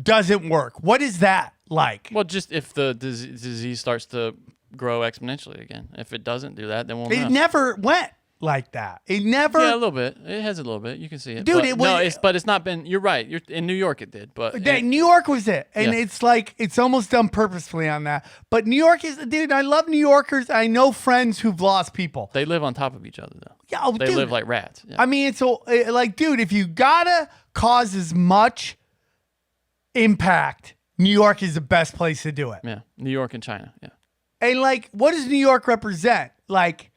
doesn't work? What is that like? Well, just if the disease starts to grow exponentially again. If it doesn't do that, then we'll know. It never went like that. It never. Yeah, a little bit. It has a little bit. You can see it. Dude, but it's not been. You're right. In New York, it did. But New York was it, and it's like it's almost done purposefully on that. But New York is, dude. I love New Yorkers. I know friends who've lost people. They live on top of each other, though. Yeah, they live like rats. Yeah. I mean, it's like, dude, if you gotta cause as much impact, New York is the best place to do it. Yeah, New York and China. Yeah. And like, what does New York represent? Like,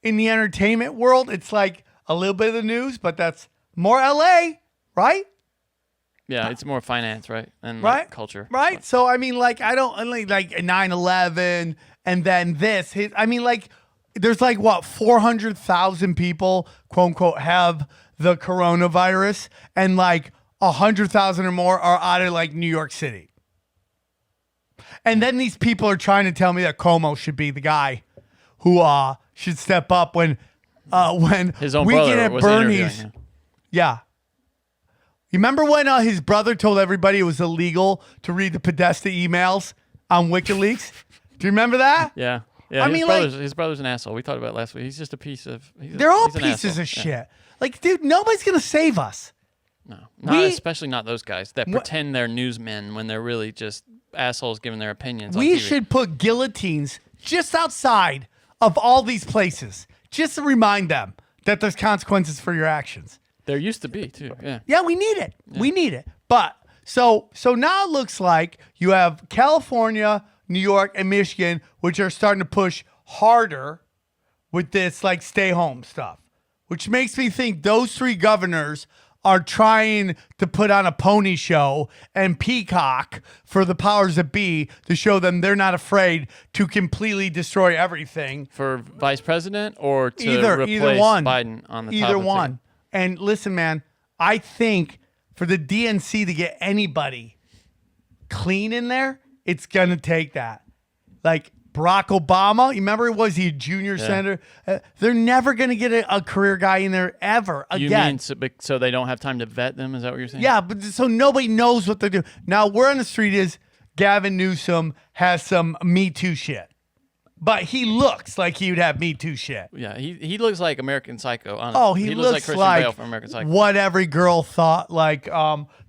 in the entertainment world, it's like a little bit of the news, but that's more LA. right? Yeah, it's more finance, right? And Right? like, culture. Right? So, I mean, like, I don't, like 9/11 and then this. I mean, like, there's like, what, 400,000 people, quote unquote, have the coronavirus, and like 100,000 or more are out of like New York City. And then these people are trying to tell me that Cuomo should be the guy who should step up when His own Weekend brother at was Bernie's. interviewing him. Yeah. You remember when his brother told everybody it was illegal to read the Podesta emails on WikiLeaks? Do you remember that? Yeah. Yeah, I mean, like- his brother's an asshole. We talked about it last week. He's just a piece of. They're all he's an pieces asshole. of shit. Like, dude, nobody's going to save us. No, especially not those guys that pretend they're newsmen when they're really just assholes giving their opinions. We on TV. should put guillotines just outside of all these places just to remind them that there's consequences for your actions. There used to be too. Yeah. Yeah, we need it. Yeah. We need it. But so now it looks like you have California, New York, and Michigan, which are starting to push harder with this like stay home stuff, which makes me think those three governors are trying to put on a pony show and peacock for the powers that be to show them they're not afraid to completely destroy everything. For vice president or to replace either one. Biden on the top Either of the one. ticket? And listen, man, I think for the DNC to get anybody clean in there, it's going to take that. Like Barack Obama, you remember was he a junior senator? They're never going to get a career guy in there ever again. You mean so they don't have time to vet them? Is that what you're saying? Yeah, but so nobody knows what they're doing. Now, word on the street is Gavin Newsom has some Me Too shit. But he looks like he would have Me Too shit. Yeah, he looks like American Psycho. Honestly. Oh, he looks like Christian like Bale from American Psycho. what every girl thought like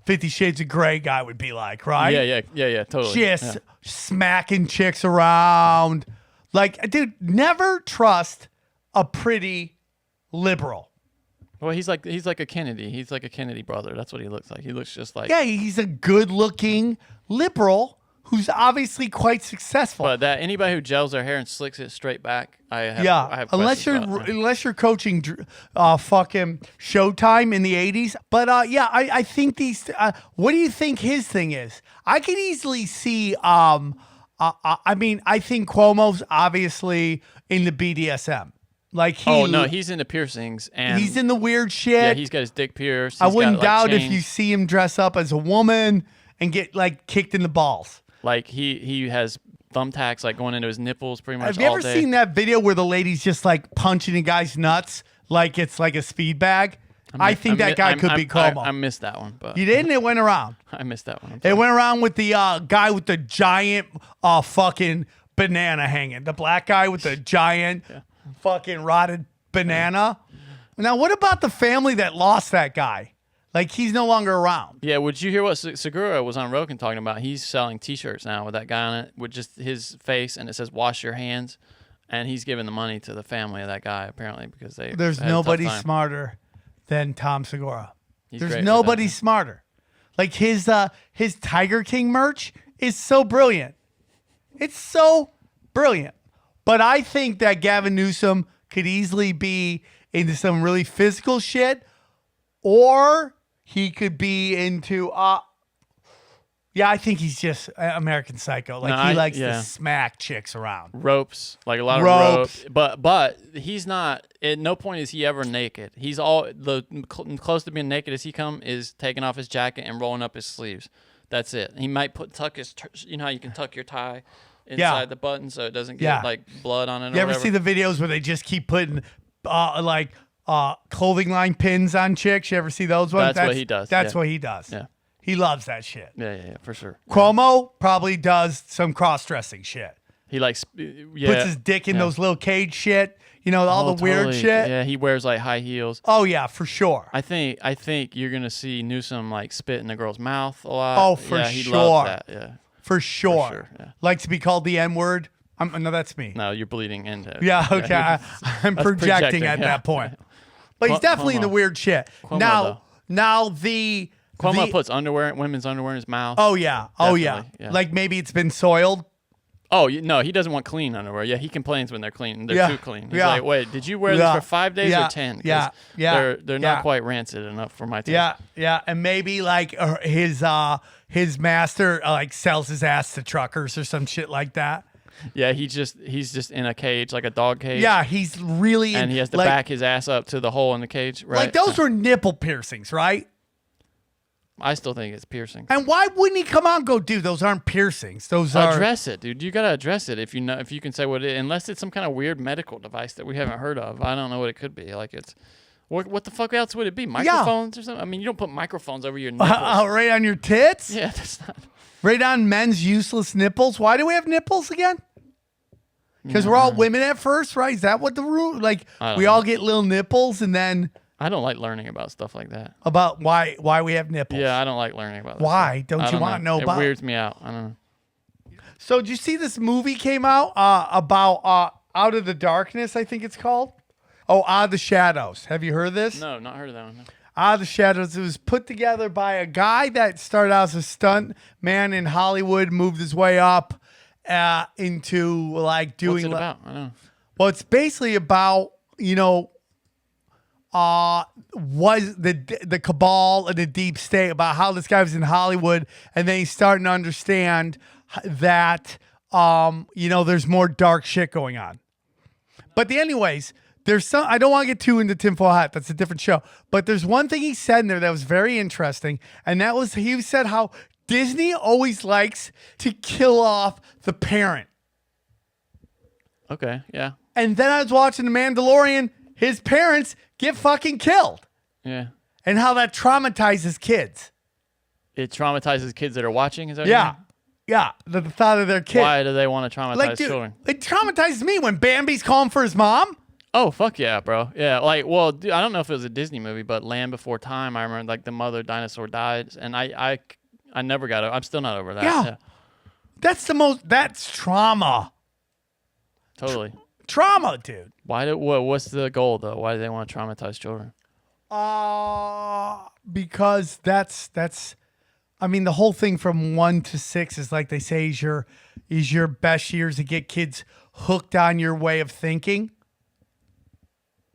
50 Shades of Grey guy would be like, right? Yeah, totally. Just smacking chicks around. Like, dude, never trust a pretty liberal. Well, he's like a Kennedy. He's like a Kennedy brother. That's what he looks like. He looks just like. Yeah, he's a good-looking liberal who's obviously quite successful. But that anybody who gels their hair and slicks it straight back, I have unless you're coaching fucking Showtime in the 80s. But I think these. What do you think his thing is? I could easily see. I mean, I think Cuomo's obviously in the BDSM. Like he's into piercings and he's in the weird shit. Yeah, he's got his dick pierced. I wouldn't doubt if chains. you see him dress up as a woman and get like kicked in the balls. Like he has thumbtacks like going into his nipples pretty much. Have you ever seen that video where the lady's just like punching a guy's nuts like it's like a speed bag? I think that guy could be Cuomo. I missed that one, but you didn't. It went around. I missed that one. It went around with the guy with the giant fucking banana hanging. The black guy with the giant fucking rotted banana. Now, what about the family that lost that guy? Like, he's no longer around. Yeah, would you hear what Segura was on Rogan talking about? He's selling T-shirts now with that guy on it, with just his face, and it says "Wash your hands," and he's giving the money to the family of that guy apparently because There's nobody smarter than Tom Segura. He's There's great nobody smarter. Like his Tiger King merch is so brilliant. It's so brilliant. But I think that Gavin Newsom could easily be into some really physical shit, or he could be into I think he's just American Psycho. Like he likes to smack chicks around. Ropes, like a lot of ropes. But he's not. At no point is he ever naked. He's the close to being naked as he come is taking off his jacket and rolling up his sleeves. That's it. He might tuck his. You know how you can tuck your tie inside the button so it doesn't get like blood on it. You ever see the videos where they just keep putting clothing line pins on chicks? You ever see those ones? That's what he does. That's what he does. Yeah. He loves that shit. Yeah, for sure. Cuomo probably does some cross-dressing shit. He puts his dick in those little cage shit. You know, all the weird shit. Yeah, he wears like high heels. Oh yeah, for sure. I think you're gonna see Newsom like spit in a girl's mouth a lot. Oh, for he sure. loves that. Yeah, for sure. Yeah. Likes to be called the N-word. No, that's me. No, you're bleeding into it. Yeah, okay. Yeah, I'm projecting at that point. But he's definitely in the weird shit. Cuomo, now Cuomo puts women's underwear in his mouth. Oh yeah. Definitely, yeah. Like maybe it's been soiled. Oh, no, he doesn't want clean underwear. Yeah, he complains when they're clean. They're Yeah. too clean. He's Yeah. like, wait, did you wear Yeah. this for 5 days Yeah. or 10? 'Cause Yeah. Yeah. They're Yeah. not quite rancid enough for my taste. Yeah, and maybe like his master like sells his ass to truckers or some shit like that. Yeah, he's just in a cage, like a dog cage. Yeah, he's really And he has to like, back his ass up to the hole in the cage, right? like those were nipple piercings, right? I still think it's piercing. And why wouldn't he come out and go, dude? Those aren't piercings. Those are Address it, dude. You gotta address it if you can say what it is. Unless it's some kind of weird medical device that we haven't heard of. I don't know what it could be. Like it's what the fuck else would it be? Microphones or something? I mean, you don't put microphones over your nipples. right on your tits. Yeah, that's not. Right on men's useless nipples. Why do we have nipples again? Because we're all women at first, right? Is that what the rule? Like I don't we know. all get little nipples, and then I don't like learning about stuff like that. about why we have nipples. Yeah, I don't like learning about that Why? stuff. Don't I you want to know it about? It weirds me out. I don't know. So did you see this movie came out about Out of the Darkness? I think it's called. Oh, Out of the Shadows. Have you heard of this? No, not heard of that one. No. Out of the Shadows. It was put together by a guy that started out as a stunt man in Hollywood, moved his way up into like doing. What's it about? I don't know. Well, it's basically about was the cabal and the deep state, about how this guy was in Hollywood, and then he's starting to understand that there's more dark shit going on. But anyways, there's some. I don't want to get too into tinfoil hat. That's a different show. But there's one thing he said in there that was very interesting, and that was he said how Disney always likes to kill off the parent. Okay, yeah. And then I was watching The Mandalorian. His parents get fucking killed, Yeah. and how that traumatizes kids. It traumatizes kids that are watching, is that what you Yeah, mean? yeah. The thought of their kid. Why do they want to traumatize Like, dude, children? it traumatizes me when Bambi's calling for his mom. Oh, fuck yeah, bro. Yeah, like, well, dude, I don't know if it was a Disney movie, but Land Before Time, I remember, like, the mother dinosaur died, and I never got it. I'm still not over that. Yeah. That's trauma. Totally. Trauma, dude. What's the goal, though? Why do they want to traumatize children? Because that's I mean, the whole thing from 1 to 6 is like they say is your best years to get kids hooked on your way of thinking.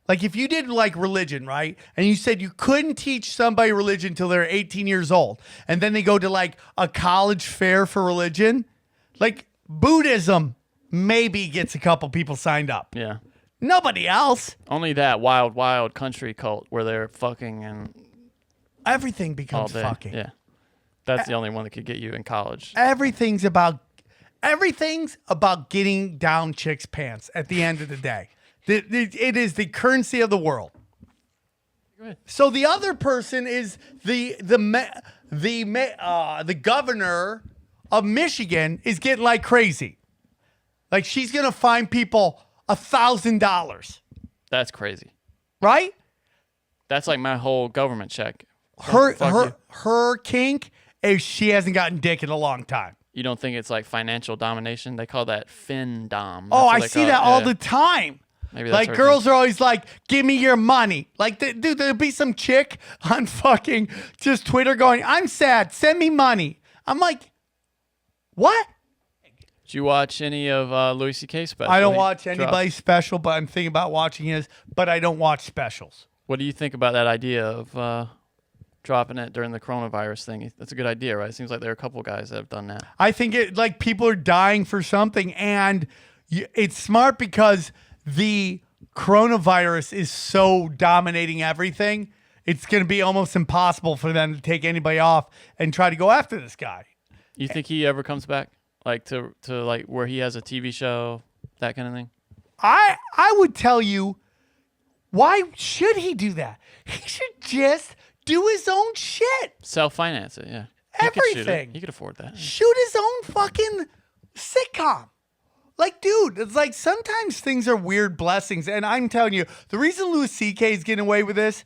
Like if you did like religion, right? And you said you couldn't teach somebody religion until they're 18 years old. And then they go to like a college fair for religion. Like Buddhism maybe gets a couple people signed up. Yeah. Nobody else. Only that wild, wild country cult where they're fucking and Everything all becomes day. fucking. Yeah. That's the only one that could get you in college. Everything's about getting down chicks' pants at the end of the day. It is the currency of the world. Good. So the other person is the governor of Michigan is getting like crazy. Like she's gonna fine people $1,000, That's crazy. right? That's like my whole government check. Her kink is she hasn't gotten dick in a long time. You don't think it's like financial domination? They call that fin dom. Oh, I That's what see they that call all it. the time. Maybe that's Like her girls are always like, "Give me your money." Like, dude, there'll be some chick on fucking just Twitter going, "I'm sad. Send me money." I'm like, what? Did you watch any of Louis C.K.'s special? I don't He watch dropped? anybody's special, but I'm thinking about watching his. But I don't watch specials. What do you think about that idea of dropping it during the coronavirus thing? That's a good idea, right? It seems like there are a couple guys that have done that. I think it like people are dying for something, and it's smart because the coronavirus is so dominating everything. It's going to be almost impossible for them to take anybody off and try to go after this guy. You think he ever comes back, like to like where he has a TV show, that kind of thing? I would tell you, why should he do that? He should just do his own shit. Self-finance it, yeah. He could shoot it. Everything. He could afford that. Shoot his own fucking sitcom. Like, dude, it's like sometimes things are weird blessings. And I'm telling you, the reason Louis C.K. is getting away with this,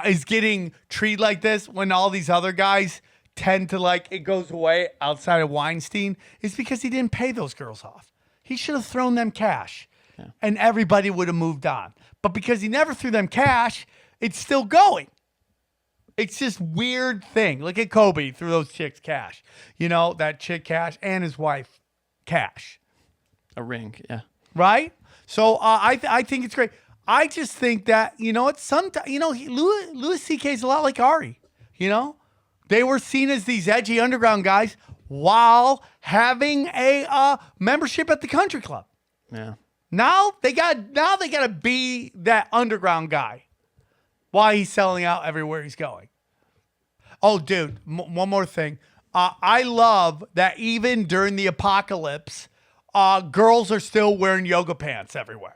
is getting treated like this when all these other guys tend to like, it goes away outside of Weinstein, is because he didn't pay those girls off. He should have thrown them cash and everybody would have moved on. But because he never threw them cash, it's still going. It's just weird thing. Look at Kobe, threw those chicks cash. You know, that chick cash and his wife cash. A ring, yeah. right? So I think it's great. I just think that, you know, it's sometimes, you know, Louis C.K. is a lot like Ari, you know? They were seen as these edgy underground guys while having a membership at the country club. Yeah. Now they got to be that underground guy while he's selling out everywhere he's going. Oh, dude, one more thing. I love that even during the apocalypse, girls are still wearing yoga pants everywhere.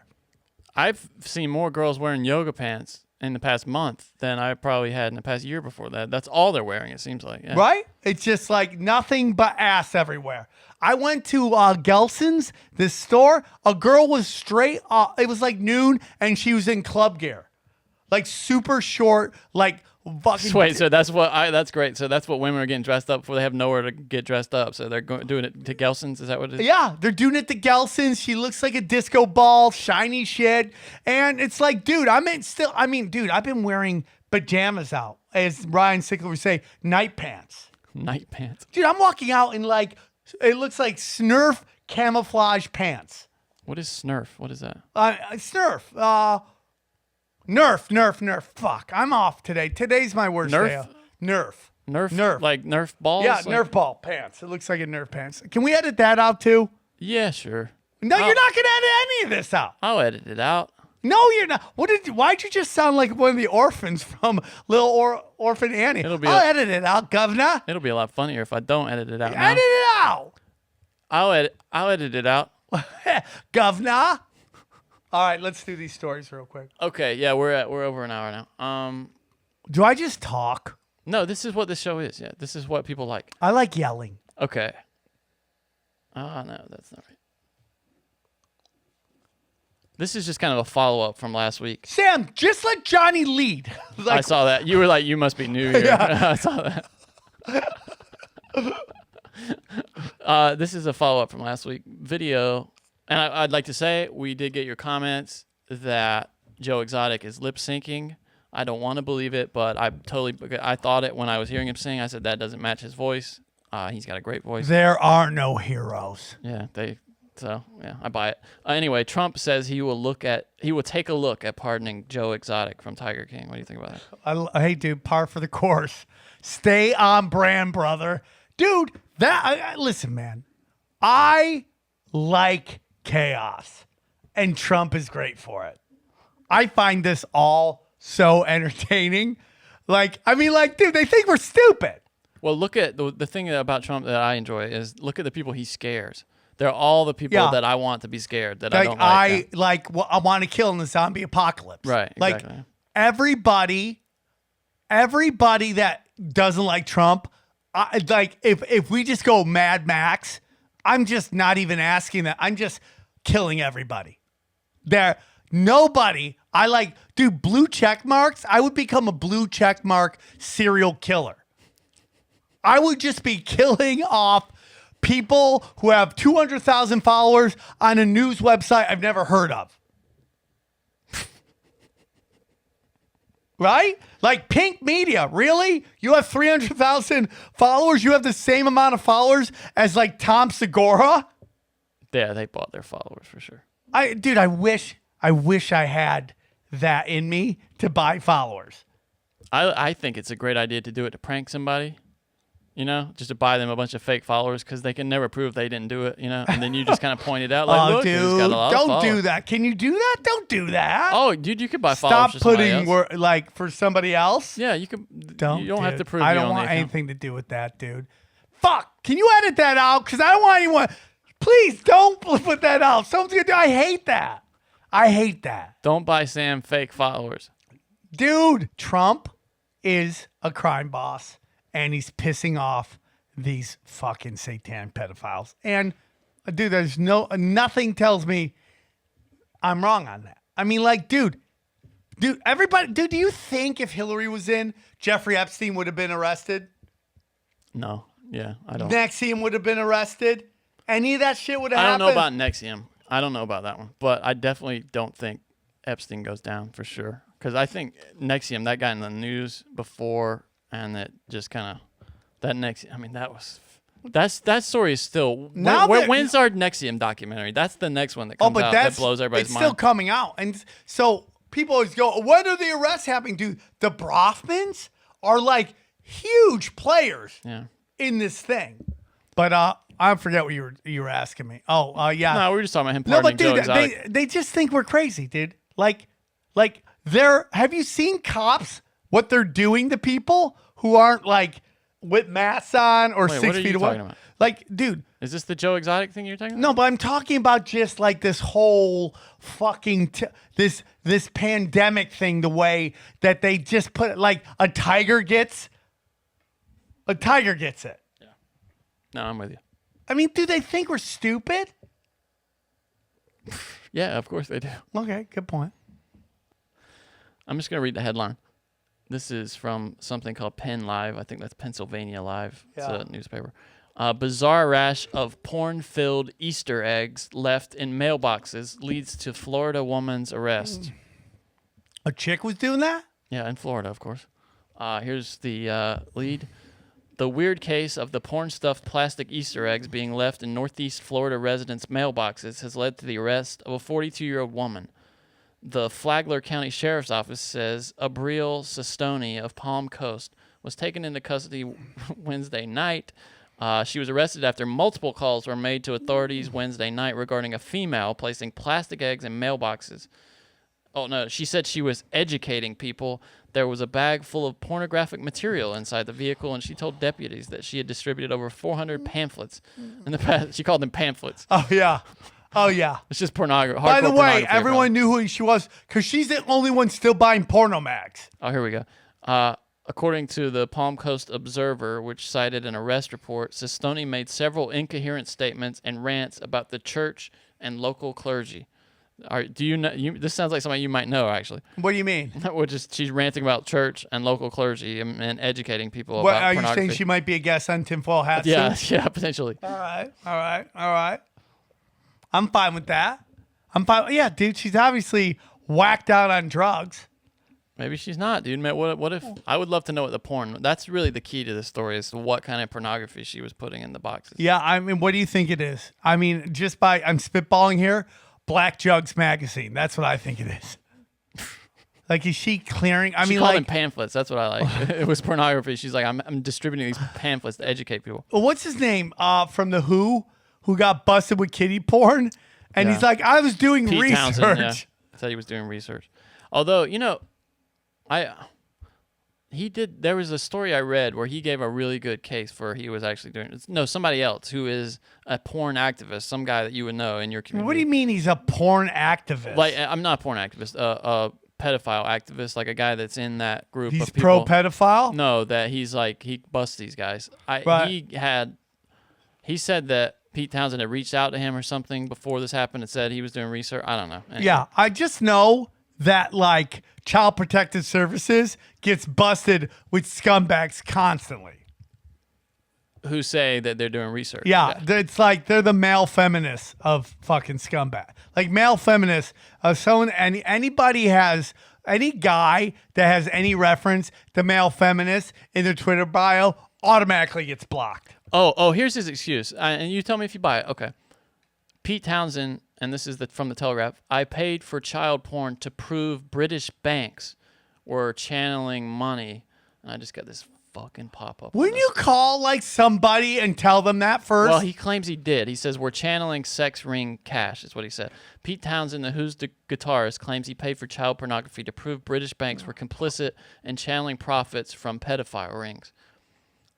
I've seen more girls wearing yoga pants in the past month than I probably had in the past year before that. That's all they're wearing, it seems like. Yeah. Right? It's just like nothing but ass everywhere. I went to Gelson's, this store. A girl was straight, it was like noon, and she was in club gear. Like super short, like fucking. Wait, so that's great. So that's what women are getting dressed up for. They have nowhere to get dressed up, so they're doing it to Gelson's. Is that what it is? Yeah, they're doing it to Gelson's. She looks like a disco ball, shiny shit. And it's like, dude, I've been wearing pajamas out. As Ryan Sickler would say, night pants. Night pants. Dude, I'm walking out in like, it looks like Snurf camouflage pants. What is Snurf? What is that? Snurf. Nerf. Fuck, I'm off today. Today's my worst day. Nerf. Nerf. Like Nerf balls? Yeah, like... Nerf ball pants. It looks like a Nerf pants. Can we edit that out too? Yeah, sure. No, you're not going to edit any of this out. I'll edit it out. No, you're not. Why'd you just sound like one of the orphans from Little Orphan Annie? I'll edit it out, governor. It'll be a lot funnier if I don't edit it out. Edit it out. I'll edit it out. Governor. All right, let's do these stories real quick. Okay, yeah, we're over an hour now. Do I just talk? No, this is what this show is. Yeah, this is what people like. I like yelling. Okay. No, that's not right. This is just kind of a follow-up from last week. Sam, just let Johnny lead. I saw that. You were like, you must be new here. Yeah. I saw that. This is a follow-up from last week video. And I'd like to say we did get your comments that Joe Exotic is lip-syncing. I don't want to believe it, but I thought it when I was hearing him sing. I said, that doesn't match his voice. He's got a great voice. There are no heroes. Yeah, So yeah, I buy it. Anyway, Trump says he will take a look at pardoning Joe Exotic from Tiger King. What do you think about that? Hey, dude, par for the course. Stay on brand, brother. Dude, listen, man. I like chaos, and Trump is great for it. I find this all so entertaining. Dude, they think we're stupid. Well, look at the thing about Trump that I enjoy is look at the people he scares. They're all the people that I want to be scared that I don't like. I want to kill in the zombie apocalypse. Right. Exactly. Everybody that doesn't like Trump, if we just go Mad Max, I'm just not even asking that. I'm just killing everybody. Dude, blue check marks. I would become a blue check mark serial killer. I would just be killing off people who have 200,000 followers on a news website I've never heard of. Right? Like Pink Media. Really? You have 300,000 followers? You have the same amount of followers as like Tom Segura? Yeah, they bought their followers for sure. I wish I had that in me to buy followers. I think it's a great idea to do it to prank somebody. You know, just to buy them a bunch of fake followers because they can never prove they didn't do it, you know, and then you just kind of point it out like, look, dude, he's got a lot of don't followers. do that. Can you do that? Don't do that. Oh, dude, you could buy followers Stop for somebody putting else. for somebody else. Yeah, you could. You don't have to prove. I don't want anything to do with that, dude. Fuck. Can you edit that out? Because I don't want anyone. Please don't put that out. Someone's gonna do. I hate that. I hate that. Don't buy Sam fake followers. Dude, Trump is a crime boss, and he's pissing off these fucking satanic pedophiles. And dude, there's nothing tells me I'm wrong on that. I mean, like, dude, everybody, do you think if Hillary was in, Jeffrey Epstein would have been arrested? No. Yeah, I don't. Nexium would have been arrested? Any of that shit would have happened? I don't know about Nexium. I don't know about that one. But I definitely don't think Epstein goes down for sure. Because I think Nexium, that guy in the news before, and that just kind of, that Nexium, I mean, that was That story is still. Now When's our Nexium documentary? That's the next one that Oh, comes but out that's that blows everybody's it's mind. still coming out, and so people always go, "When are the arrests happening?" Dude, the Brofmans are like huge players Yeah. in this thing. But I forget what you were asking me. Oh, yeah. No, we were just talking about him No, pardoning but Joe dude, Exotic. they just think we're crazy, dude. Like have you seen cops what they're doing to people who aren't like with masks on or Wait, 6 what are feet you away? talking about? Like, dude, Is this the Joe Exotic thing you're talking about? no, but I'm talking about just like this whole fucking this pandemic thing. The way that they just put it, like a tiger gets it. No, I'm with you. I mean, do they think we're stupid? Yeah, of course they do. Okay, good point. I'm just going to read the headline. This is from something called Penn Live. I think that's Pennsylvania Live. Yeah. It's a newspaper. Bizarre rash of porn-filled Easter eggs left in mailboxes leads to Florida woman's arrest. A chick was doing that? Yeah, in Florida, of course. Here's the lead. The weird case of the porn-stuffed plastic Easter eggs being left in Northeast Florida residents' mailboxes has led to the arrest of a 42-year-old woman. The Flagler County Sheriff's Office says Abriel Sestoni of Palm Coast was taken into custody Wednesday night. She was arrested after multiple calls were made to authorities Wednesday night regarding a female placing plastic eggs in mailboxes. Oh, no, she said she was educating people. There was a bag full of pornographic material inside the vehicle, and she told deputies that she had distributed over 400 pamphlets in the past. She called them pamphlets. Oh yeah. Oh yeah. It's just pornography. By the way, everyone knew who she was because she's the only one still buying porno mags. Oh, here we go. According to the Palm Coast Observer, which cited an arrest report, Sestoni made several incoherent statements and rants about the church and local clergy. Do you know? This sounds like somebody you might know, actually. What do you mean? Which is she's ranting about church and local clergy and educating people What, about are you pornography. saying she might be a guest on Tinfoil Hat? Yeah, soon? yeah, potentially. All right. I'm fine with that. I'm fine. Yeah, dude, she's obviously whacked out on drugs. Maybe she's not, dude. Man, what if? I would love to know what the porn. That's really the key to this story is what kind of pornography she was putting in the boxes. Yeah, I mean, what do you think it is? I mean, I'm spitballing here. Black Jugs magazine. That's what I think it is. Like, is she clearing? She called them pamphlets. That's what I like. It was pornography. She's like, I'm distributing these pamphlets to educate people. Well, what's his name? From the Who got busted with kiddie porn, and Yeah. he's like, I was doing Pete research. Townsend, yeah, said he was doing research. Although, there was a story I read where he gave a really good case for he was actually doing. No, somebody else who is a porn activist, some guy that you would know in your community. What do you mean he's a porn activist? Like, I'm not a porn activist, a pedophile activist, like a guy that's in that group He's of people. pro-pedophile? No, that he's like, he busts these guys. Right. He said that Pete Townsend had reached out to him or something before this happened and said he was doing research. I don't know. Anyway. Yeah, I just know that, like, Child Protective Services gets busted with scumbags constantly. Who say that they're doing research. Yeah, it's like they're the male feminists of fucking scumbag. Like, male feminists, any guy that has any reference to male feminists in their Twitter bio automatically gets blocked. Oh, here's his excuse. And you tell me if you buy it. Okay. Pete Townsend, and this is from the Telegraph, I paid for child porn to prove British banks were channeling money. And I just got this fucking pop-up. Wouldn't you call, like, somebody and tell them that first? Well, he claims he did. He says, we're channeling sex ring cash, is what he said. Pete Townsend, the Who's guitarist, claims he paid for child pornography to prove British banks were complicit in channeling profits from pedophile rings.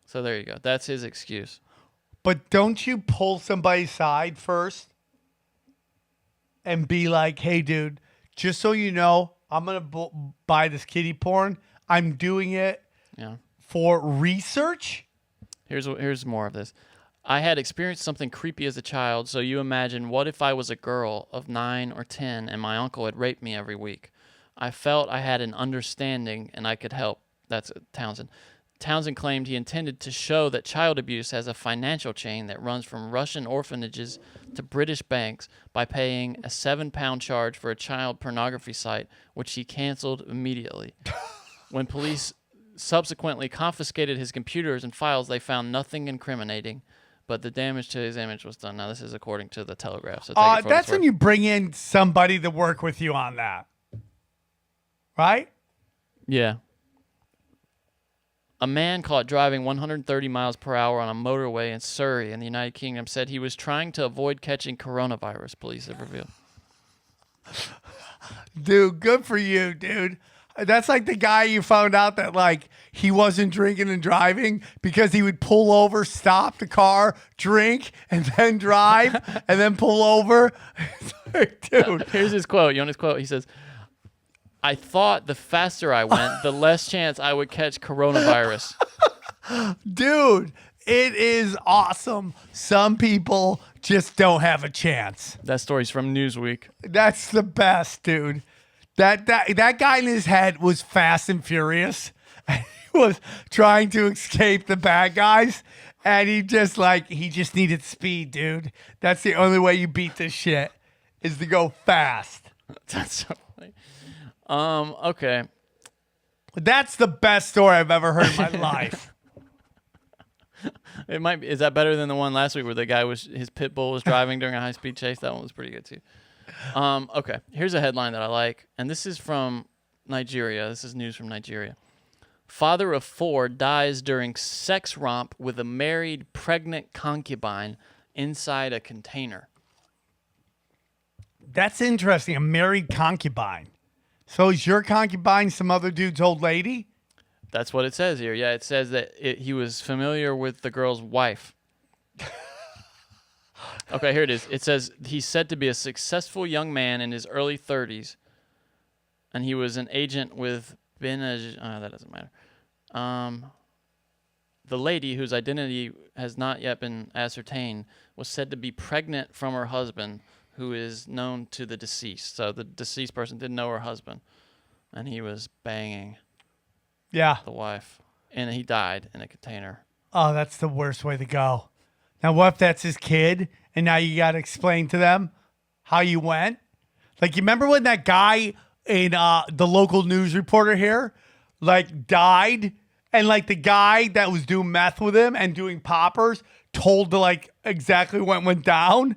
So there you go. That's his excuse. But don't you pull somebody's side first and be like, hey, dude, just so you know, I'm going to buy this kiddie porn. I'm doing it for research. Here's more of this. I had experienced something creepy as a child, so you imagine, what if I was a girl of 9 or 10 and my uncle had raped me every week? I felt I had an understanding and I could help. That's Townsend. Townsend claimed he intended to show that child abuse has a financial chain that runs from Russian orphanages to British banks by paying a £7 charge for a child pornography site, which he canceled immediately. When police subsequently confiscated his computers and files, they found nothing incriminating. but the damage to his image was done. Now, this is according to the Telegraph. So take it for what That's it's when worth. you bring in somebody to work with you on that. Right? Yeah. A man caught driving 130 miles per hour on a motorway in Surrey in the United Kingdom said he was trying to avoid catching coronavirus, police have revealed. Dude, good for you, dude. That's like the guy you found out that like he wasn't drinking and driving because he would pull over, stop the car, drink, and then drive, and then pull over. It's like, dude. Here's his quote. You want his quote? He says, I thought the faster I went, the less chance I would catch coronavirus. Dude, it is awesome. Some people just don't have a chance. That story's from Newsweek. That's the best, dude. That guy in his head was Fast and Furious. He was trying to escape the bad guys, and he just needed speed, dude. That's the only way you beat this shit is to go fast. That's so funny. Okay. That's the best story I've ever heard in my life. It might be. Is that better than the one last week where the guy his pit bull was driving during a high speed chase? That one was pretty good too. Okay. Here's a headline that I like, and this is from Nigeria. This is news from Nigeria. Father of 4 dies during sex romp with a married pregnant concubine inside a container. That's interesting. A married concubine. So is your concubine some other dude's old lady? That's what it says here. Yeah, it says that he was familiar with the girl's wife. Okay, here it is. It says he's said to be a successful young man in his early 30s, and he was an agent with that doesn't matter. The lady, whose identity has not yet been ascertained, was said to be pregnant from her husband, who is known to the deceased. So the deceased person didn't know her husband, and he was banging Yeah. the wife, and he died in a container. Oh, that's the worst way to go. Now, what if that's his kid, and now you got to explain to them how you went? Like, you remember when that guy in the local news reporter here, like, died, and like the guy that was doing meth with him and doing poppers told to like exactly what went down?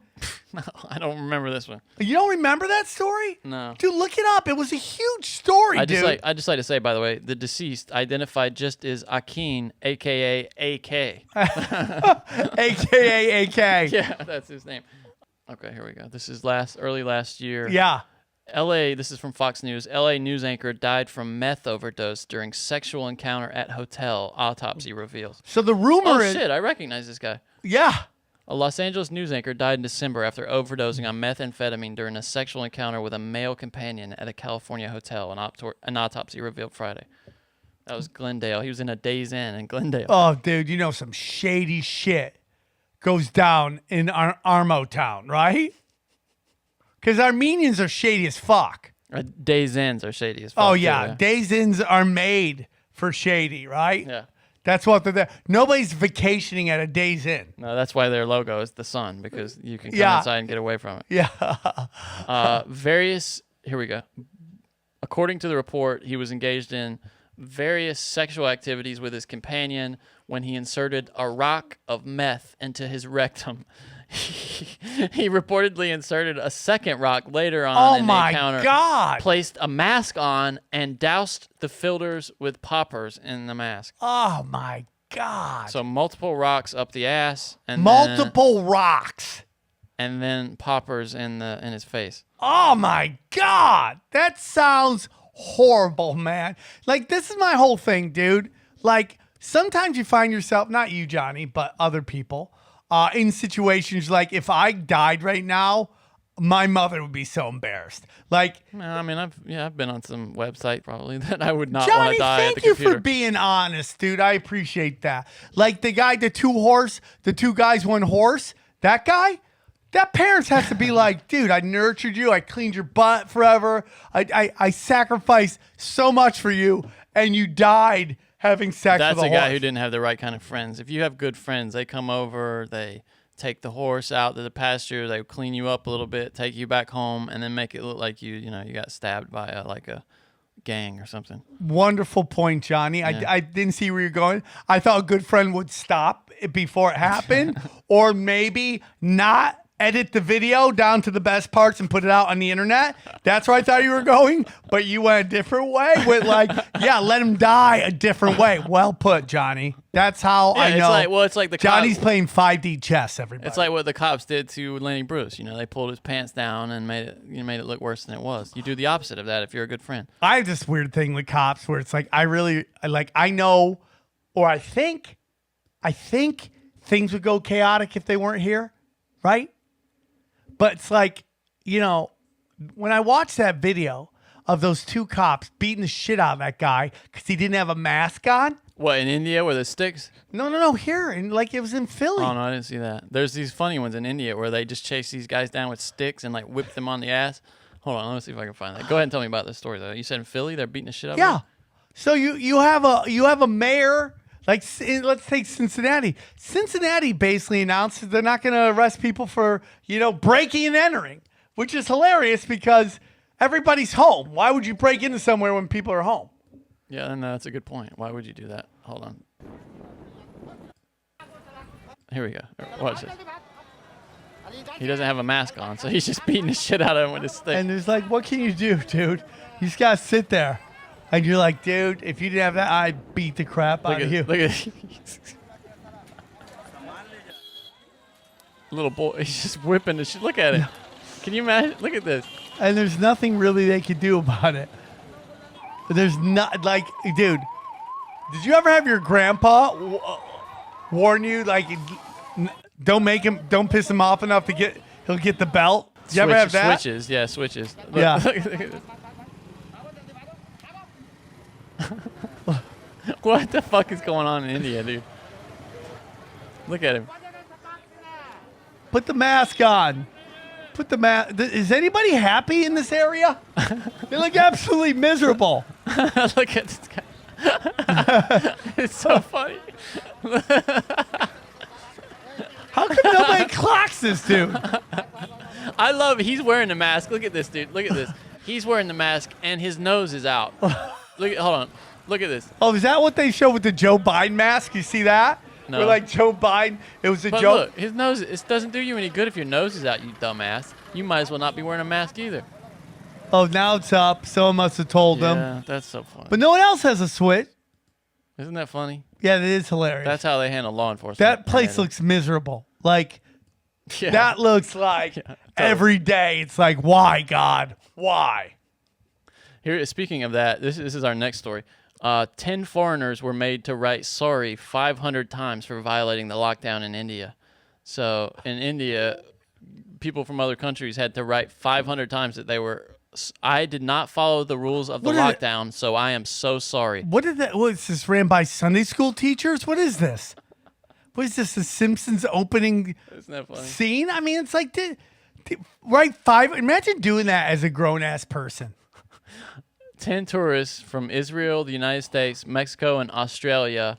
No, I don't remember this one. You don't remember that story? No. Dude, look it up. It was a huge story, I dude. just like to say, by the way, the deceased identified just as Akin, a.k.a. A.K. AKA AK. Yeah, that's his name. Okay, here we go. This is early last year. Yeah. L.A., this is from Fox News. L.A. news anchor died from meth overdose during sexual encounter at hotel, autopsy reveals. So the rumor Oh, is... shit, I recognize this guy. Yeah. A Los Angeles news anchor died in December after overdosing on methamphetamine during a sexual encounter with a male companion at a California hotel, an autopsy revealed Friday. That was Glendale. He was in a Days Inn in Glendale. Oh, dude, you know some shady shit goes down in Armo Town, right? Because Armenians are shady as fuck. Days Inns are shady as fuck. Oh, too, yeah. Days Inns are made for shady, right? Yeah. That's what they're there. Nobody's vacationing at a Days Inn. No, that's why their logo is the sun, because you can come Yeah. inside and get away from it. Yeah. Here we go. According to the report, he was engaged in various sexual activities with his companion when he inserted a rock of meth into his rectum. He reportedly inserted a second rock later on in the encounter. Oh, my God. Placed a mask on and doused the filters with poppers in the mask. Oh, my God. So multiple rocks up the ass and Multiple rocks. then poppers in his face. Oh, my God. That sounds horrible, man. Like, this is my whole thing, dude. Like, sometimes you find yourself, not you, Johnny, but other people, in situations like if I died right now, my mother would be so embarrassed. Like, I mean, I've been on some website probably that I would not want Johnny, to die at thank the you computer. for being honest, dude. I appreciate that. Like the guy, the two guys, one horse, that guy, that parents has to be like, dude, I nurtured you. I cleaned your butt forever. I sacrificed so much for you, and you died having sex That's with a a guy horse. who didn't have the right kind of friends. If you have good friends, they come over, they take the horse out to the pasture, they clean you up a little bit, take you back home, and then make it look like you got stabbed by a gang or something. Wonderful point, Johnny. Yeah. I didn't see where you're going. I thought a good friend would stop it before it happened, or maybe not edit the video down to the best parts and put it out on the internet. That's where I thought you were going, but you went a different way with like, yeah, let him die a different way. Well put, Johnny. That's how I know. It's like the Johnny's cops, playing 5D chess, everybody. it's like what the cops did to Lenny Bruce. You know, they pulled his pants down and made it look worse than it was. You do the opposite of that if you're a good friend. I have this weird thing with cops where it's like I know, or I think things would go chaotic if they weren't here, right? But it's like, you know, when I watched that video of those two cops beating the shit out of that guy because he didn't have a mask on. What, in India with the sticks? No, here, and like it was in Philly. Oh no, I didn't see that. There's these funny ones in India where they just chase these guys down with sticks and like whip them on the ass. Hold on, let me see if I can find that. Go ahead and tell me about this story though. You said in Philly they're beating the shit out of Yeah. you? So you have a mayor. Like, let's take Cincinnati. Cincinnati basically announced that they're not going to arrest people for, you know, breaking and entering, which is hilarious because everybody's home. Why would you break into somewhere when people are home? Yeah, no, that's a good point. Why would you do that? Hold on. Here we go. Watch this. He doesn't have a mask on, so he's just beating the shit out of him with his stick. And there's like, what can you do, dude? You just got to sit there. And you're like, dude, if you didn't have that, I'd beat the crap out of you. Look at little boy. He's just whipping the shit. Look at it. Can you imagine? Look at this. And there's nothing really they could do about it. There's not, like, dude, did you ever have your grandpa warn you, like, don't piss him off enough to he'll get the belt? Did you ever have that? Switches. Yeah, switches. Look, Yeah. Look at this. What the fuck is going on in India, dude? Look at him. Put the mask on. Put the mask. Is anybody happy in this area? They look absolutely miserable. Look at this guy. It's so funny. How come nobody clocks this dude? I love he's wearing the mask. Look at this, dude. Look at this. He's wearing the mask and his nose is out. Hold on. Look at this. Oh, is that what they show with the Joe Biden mask? You see that? No. Where like Joe Biden, it was a But joke. look, his nose, it doesn't do you any good if your nose is out, you dumbass. You might as well not be wearing a mask either. Oh, now it's up. Someone must have told them. Yeah, that's so funny. But no one else has a switch. Isn't that funny? Yeah, that is hilarious. That's how they handle law enforcement. That place looks miserable. Like, Yeah. that looks like totally. every day. It's like, why, God? Why? Here, speaking of that, this is our next story. 10 foreigners were made to write sorry 500 times for violating the lockdown in India. So in India, people from other countries had to write 500 times that I did not follow the rules of the lockdown, so I am so sorry. What is this ran by Sunday school teachers? What is this? What is this, the Simpsons opening Isn't that funny? scene? I mean, it's like, imagine doing that as a grown-ass person. 10 tourists from Israel, the United States, Mexico, and Australia,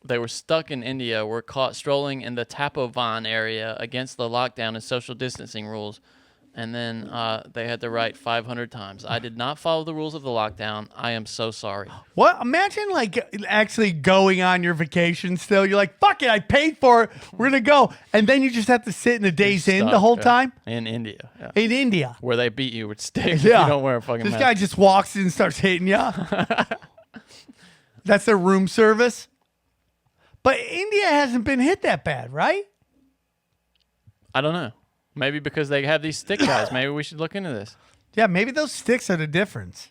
they were stuck in India, were caught strolling in the Tapovan area against the lockdown and social distancing rules. And then they had to write 500 times. I did not follow the rules of the lockdown. I am so sorry. What? Imagine like actually going on your vacation still. You're like, fuck it, I paid for it. We're going to go. And then you just have to sit in the Days Inn the whole time? In India. Yeah. In India. Where they beat you with sticks Yeah. if you don't wear a fucking This mask. guy just walks in and starts hitting you. That's their room service. But India hasn't been hit that bad, right? I don't know. Maybe because they have these stick guys. Maybe we should look into this. Yeah, maybe those sticks are the difference.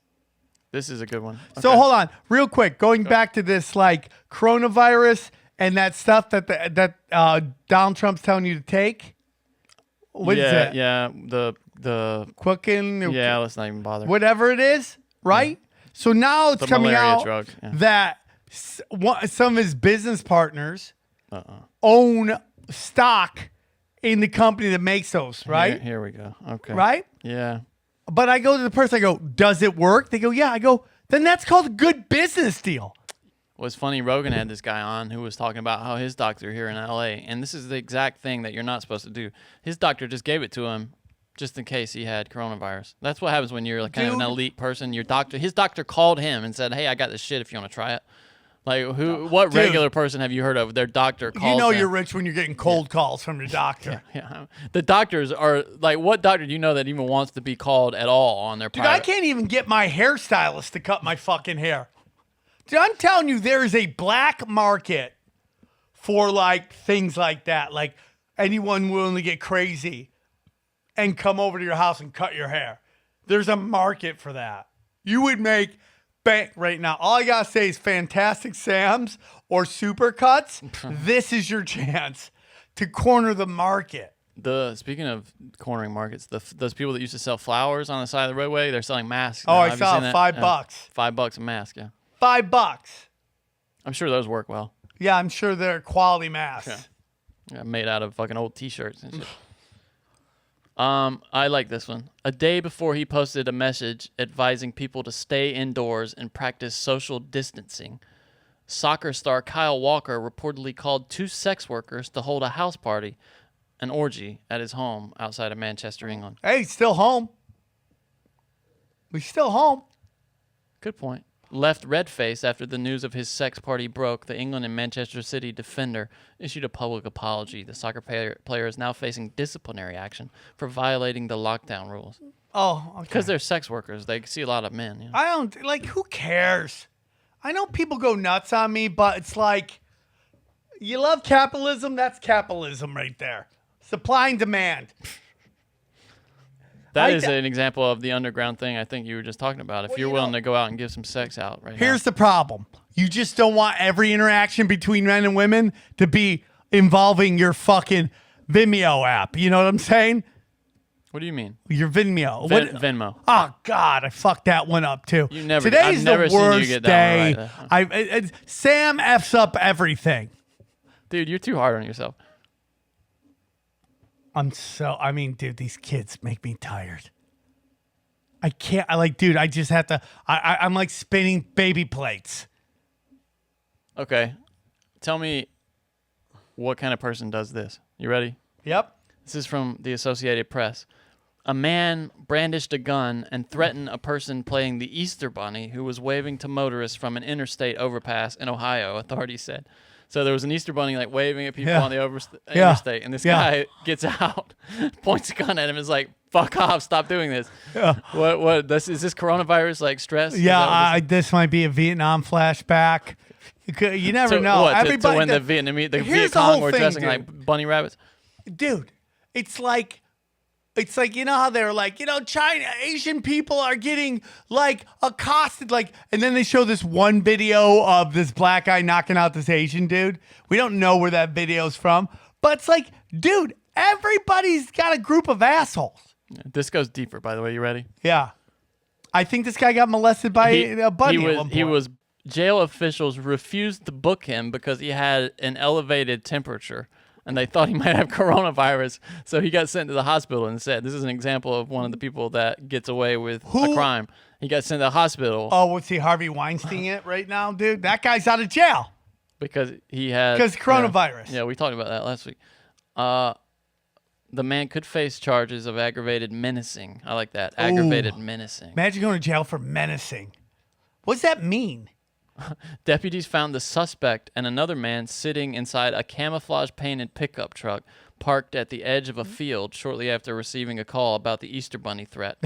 This is a good one. So Okay. hold on, real quick, going back to this like coronavirus and that stuff that Donald Trump's telling you to take. What is that? Yeah, the Cooking. yeah. Let's not even bother. Whatever it is, right? So now it's The coming malaria out drug, yeah. that some of his business partners own stock in the company that makes those, right? Here we go. Okay. Right? Yeah. But I go to the person, I go, does it work? They go, yeah. I go, then that's called a good business deal. What's funny, Rogan had this guy on who was talking about how his doctor here in LA, and this is the exact thing that you're not supposed to do. His doctor just gave it to him just in case he had coronavirus. That's what happens when you're like kind of an elite person. His doctor called him and said, "Hey, I got this shit if you want to try it." Like what regular person have you heard of? Their doctor calls You know them. you're rich when you're getting cold calls from your doctor. Yeah. The doctors are like, what doctor do you know that even wants to be called at all on their Dude, private? I can't even get my hairstylist to cut my fucking hair. Dude, I'm telling you, there is a black market for like things like that. Like anyone willing to get crazy and come over to your house and cut your hair. There's a market for that. You would make bank right now. All I gotta say is Fantastic Sam's or Supercuts. This is your chance to corner the market. Speaking of cornering markets, those people that used to sell flowers on the side of the roadway, they're selling masks. Oh, now. I Have you saw seen that? $5. $5 a mask. Yeah, $5. I'm sure those work well. Yeah, I'm sure they're quality masks. Yeah, made out of fucking old T-shirts and shit. I like this one. A day before he posted a message advising people to stay indoors and practice social distancing, soccer star Kyle Walker reportedly called 2 sex workers to hold a house party, an orgy, at his home outside of Manchester, England. Hey, he's still home. We're still home. Good point. Left red-faced after the news of his sex party broke, the England and Manchester City defender issued a public apology. The soccer player is now facing disciplinary action for violating the lockdown rules. Oh, okay. Because they're sex workers. They see a lot of men. You know? I don't, like, who cares? I know people go nuts on me, but it's like, you love capitalism? That's capitalism right there. Supply and demand. That is an example of the underground thing I think you were just talking about. If you're willing to go out and give some sex out right Here's the problem. You just don't want every interaction between men and women to be involving your fucking Vimeo app. You know what I'm saying? What do you mean? Your Vimeo. Venmo. Oh, God, I fucked that one up, too. Today's I've never the worst seen you get that day. one right. Sam F's up everything. Dude, you're too hard on yourself. Dude, these kids make me tired. I can't, I just have to, I'm like spinning baby plates. Okay. Tell me what kind of person does this. You ready? Yep. This is from the Associated Press. A man brandished a gun and threatened a person playing the Easter Bunny who was waving to motorists from an interstate overpass in Ohio, authorities said. So there was an Easter Bunny like waving at people on the interstate, and this guy gets out, points a gun at him, and is like, "Fuck off! Stop doing this." Yeah. What? Is this coronavirus like stress? Yeah, this might be a Vietnam flashback. You never know. What, Everybody. to when the Viet Cong were dressing like bunny rabbits. Dude, it's like, you know how they're like, China, Asian people are getting like accosted, like, and then they show this one video of this black guy knocking out this Asian dude. We don't know where that video's from, but it's like, dude, everybody's got a group of assholes. Yeah, this goes deeper, by the way. You ready? Yeah. I think this guy got molested by a bunny at one point. Jail officials refused to book him because he had an elevated temperature. And they thought he might have coronavirus, so he got sent to the hospital and said, this is an example of one of the people that gets away with a crime. He got sent to the hospital. Oh, what's he, Harvey Weinstein it right now, dude? That guy's out of jail. Because he had... Because coronavirus. Yeah, we talked about that last week. The man could face charges of aggravated menacing. I like that. Aggravated menacing. Imagine going to jail for menacing. What's that mean? Deputies found the suspect and another man sitting inside a camouflage-painted pickup truck parked at the edge of a field shortly after receiving a call about the Easter Bunny threat.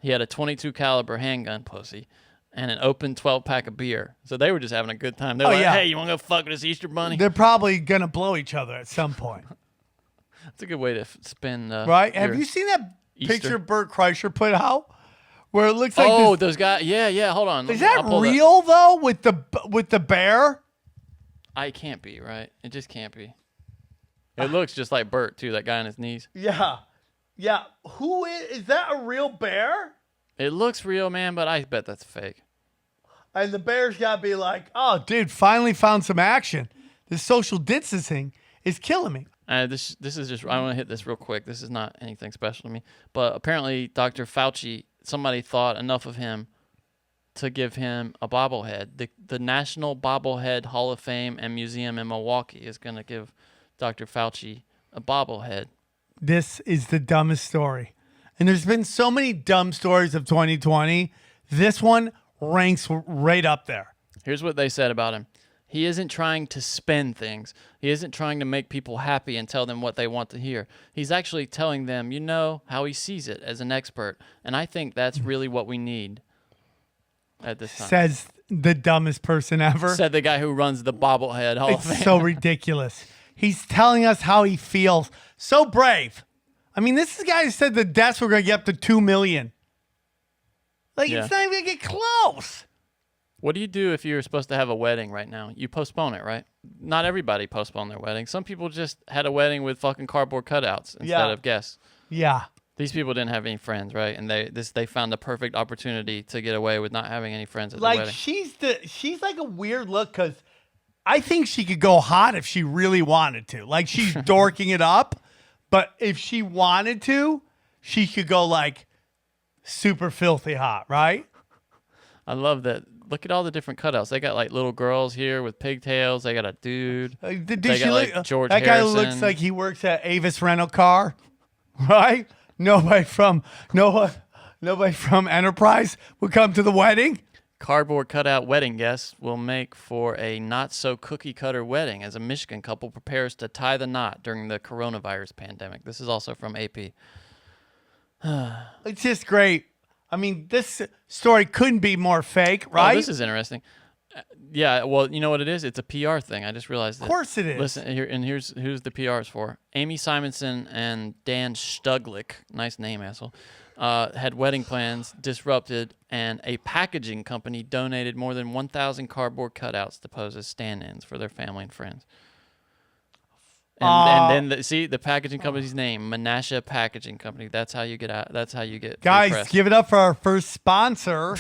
He had a .22 caliber handgun, pussy, and an open 12-pack of beer. So they were just having a good time. They were hey, you want to go fuck with this Easter Bunny? They're probably going to blow each other at some point. That's a good way to spin right? Have you seen that picture Bert Kreischer put out? Where it looks like those guys. Yeah. Hold on. Is that real though? With the bear? I can't be right. It just can't be. It looks just like Bert too. That guy on his knees. Yeah. Who is that? A real bear? It looks real, man, but I bet that's fake. And the bear's got to be like, "Oh, dude, finally found some action. This social distancing is killing me." This is just. I want to hit this real quick. This is not anything special to me, but apparently Dr. Fauci. Somebody thought enough of him to give him a bobblehead. The National Bobblehead Hall of Fame and Museum in Milwaukee is going to give Dr. Fauci a bobblehead. This is the dumbest story. And there's been so many dumb stories of 2020. This one ranks right up there. Here's what they said about him. He isn't trying to spin things. He isn't trying to make people happy and tell them what they want to hear. He's actually telling them, how he sees it as an expert. And I think that's really what we need at this time. Says the dumbest person ever. Said the guy who runs the bobblehead Hall of Fame. It's so ridiculous. He's telling us how he feels. So brave. I mean, this is the guy who said the deaths were going to get up to 2 million. Like, Yeah. It's not even going to get close. What do you do if you're supposed to have a wedding right now? You postpone it, right? Not everybody postponed their wedding. Some people just had a wedding with fucking cardboard cutouts instead of guests. Yeah. These people didn't have any friends, right? And they found the perfect opportunity to get away with not having any friends at the Like, wedding. she's like a weird look because I think she could go hot if she really wanted to. Like, she's dorking it up. But if she wanted to, she could go, like, super filthy hot, right? I love that. Look at all the different cutouts. They got like little girls here with pigtails. They got a dude. They got like George that Harrison. guy looks like he works at Avis Rental Car, right? Nobody from Enterprise would come to the wedding. Cardboard cutout wedding guests will make for a not so cookie cutter wedding as a Michigan couple prepares to tie the knot during the coronavirus pandemic. This is also from AP. It's just great. I mean, this story couldn't be more fake, right? Oh, this is interesting. Yeah, well, you know what it is? It's a PR thing. I just realized that. Of course it is. Listen, here's the PRs for. Amy Simonson and Dan Stuglick, nice name, asshole, had wedding plans disrupted, and a packaging company donated more than 1,000 cardboard cutouts to pose as stand-ins for their family and friends. And then the packaging company's name, Menasha Packaging Company. That's how you get out. That's how you get. Guys, press. give it up for our first sponsor,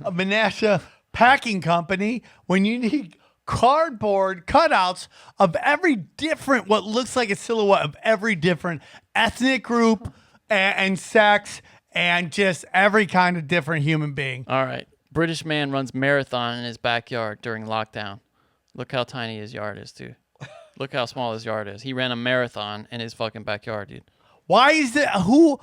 a Menasha Packing Company. When you need cardboard cutouts of every different, what looks like a silhouette of every different ethnic group and sex and just every kind of different human being. All right. British man runs marathon in his backyard during lockdown. Look how tiny his yard is, too. Look how small his yard is. He ran a marathon in his fucking backyard, dude. Why is that? Who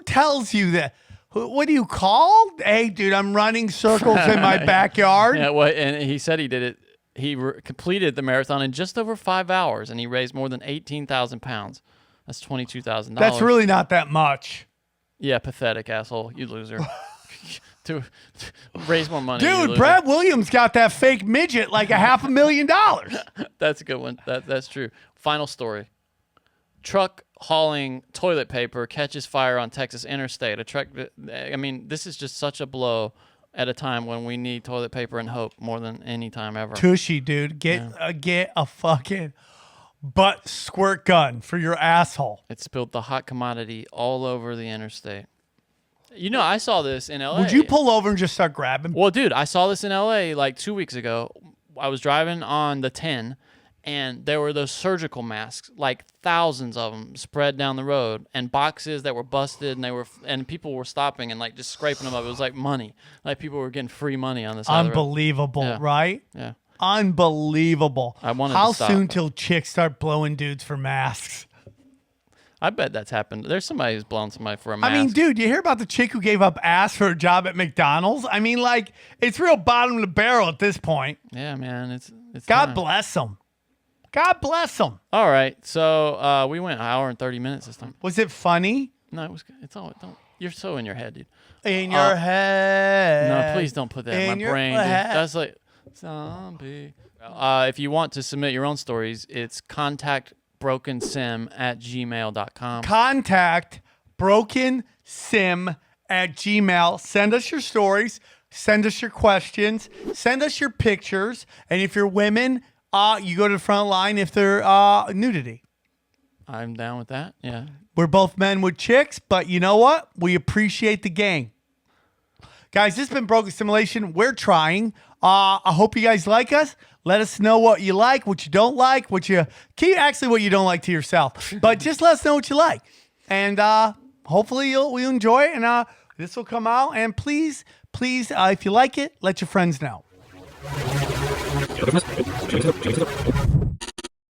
tells you that? What do you call? Hey, dude, I'm running circles in my backyard. Yeah, well, and he said he did it. He completed the marathon in just over 5 hours, and he raised more than 18,000 pounds. That's $22,000. That's really not that much. Yeah, pathetic asshole. You loser. to raise more money. Dude, Brad Williams got that fake midget like $500,000. That's a good one. That's true. Final story. Truck hauling toilet paper catches fire on Texas interstate. This is just such a blow at a time when we need toilet paper and hope more than any time ever. Tushy, dude. Get a fucking butt squirt gun for your asshole. It spilled the hot commodity all over the interstate. I saw this in LA. Would you pull over and just start grabbing? Well, dude, I saw this in LA like 2 weeks ago. I was driving on the 10, and there were those surgical masks, like thousands of them spread down the road, and boxes that were busted, and people were stopping and like just scraping them up. It was like money. Like people were getting free money on this. Unbelievable, right? Yeah. Unbelievable. I wanted How to stop. soon till chicks start blowing dudes for masks? I bet that's happened. There's somebody who's blown somebody for a mask. I mean, dude, you hear about the chick who gave up ass for a job at McDonald's? I mean, like, it's real bottom of the barrel at this point. Yeah, man. It's God time. bless them. God bless them. All right. So we went an hour and 30 minutes this time. Was it funny? No, it was. It's all. Don't. You're so in your head, dude. In your head. No, please don't put that in my brain, dude. That's like zombie. If you want to submit your own stories, it's contactbrokensim@gmail.com. Contact brokensim@gmail. Send us your stories. Send us your questions. Send us your pictures. And if you're women, you go to the front line if they're nudity. I'm down with that. Yeah. We're both men with chicks, but you know what? We appreciate the gang. Guys, this has been Broken Simulation. We're trying. I hope you guys like us. Let us know what you like, what you don't like, what you don't like to yourself. But just let us know what you like. And hopefully you'll enjoy it. And this will come out. And please, if you like it, let your friends know.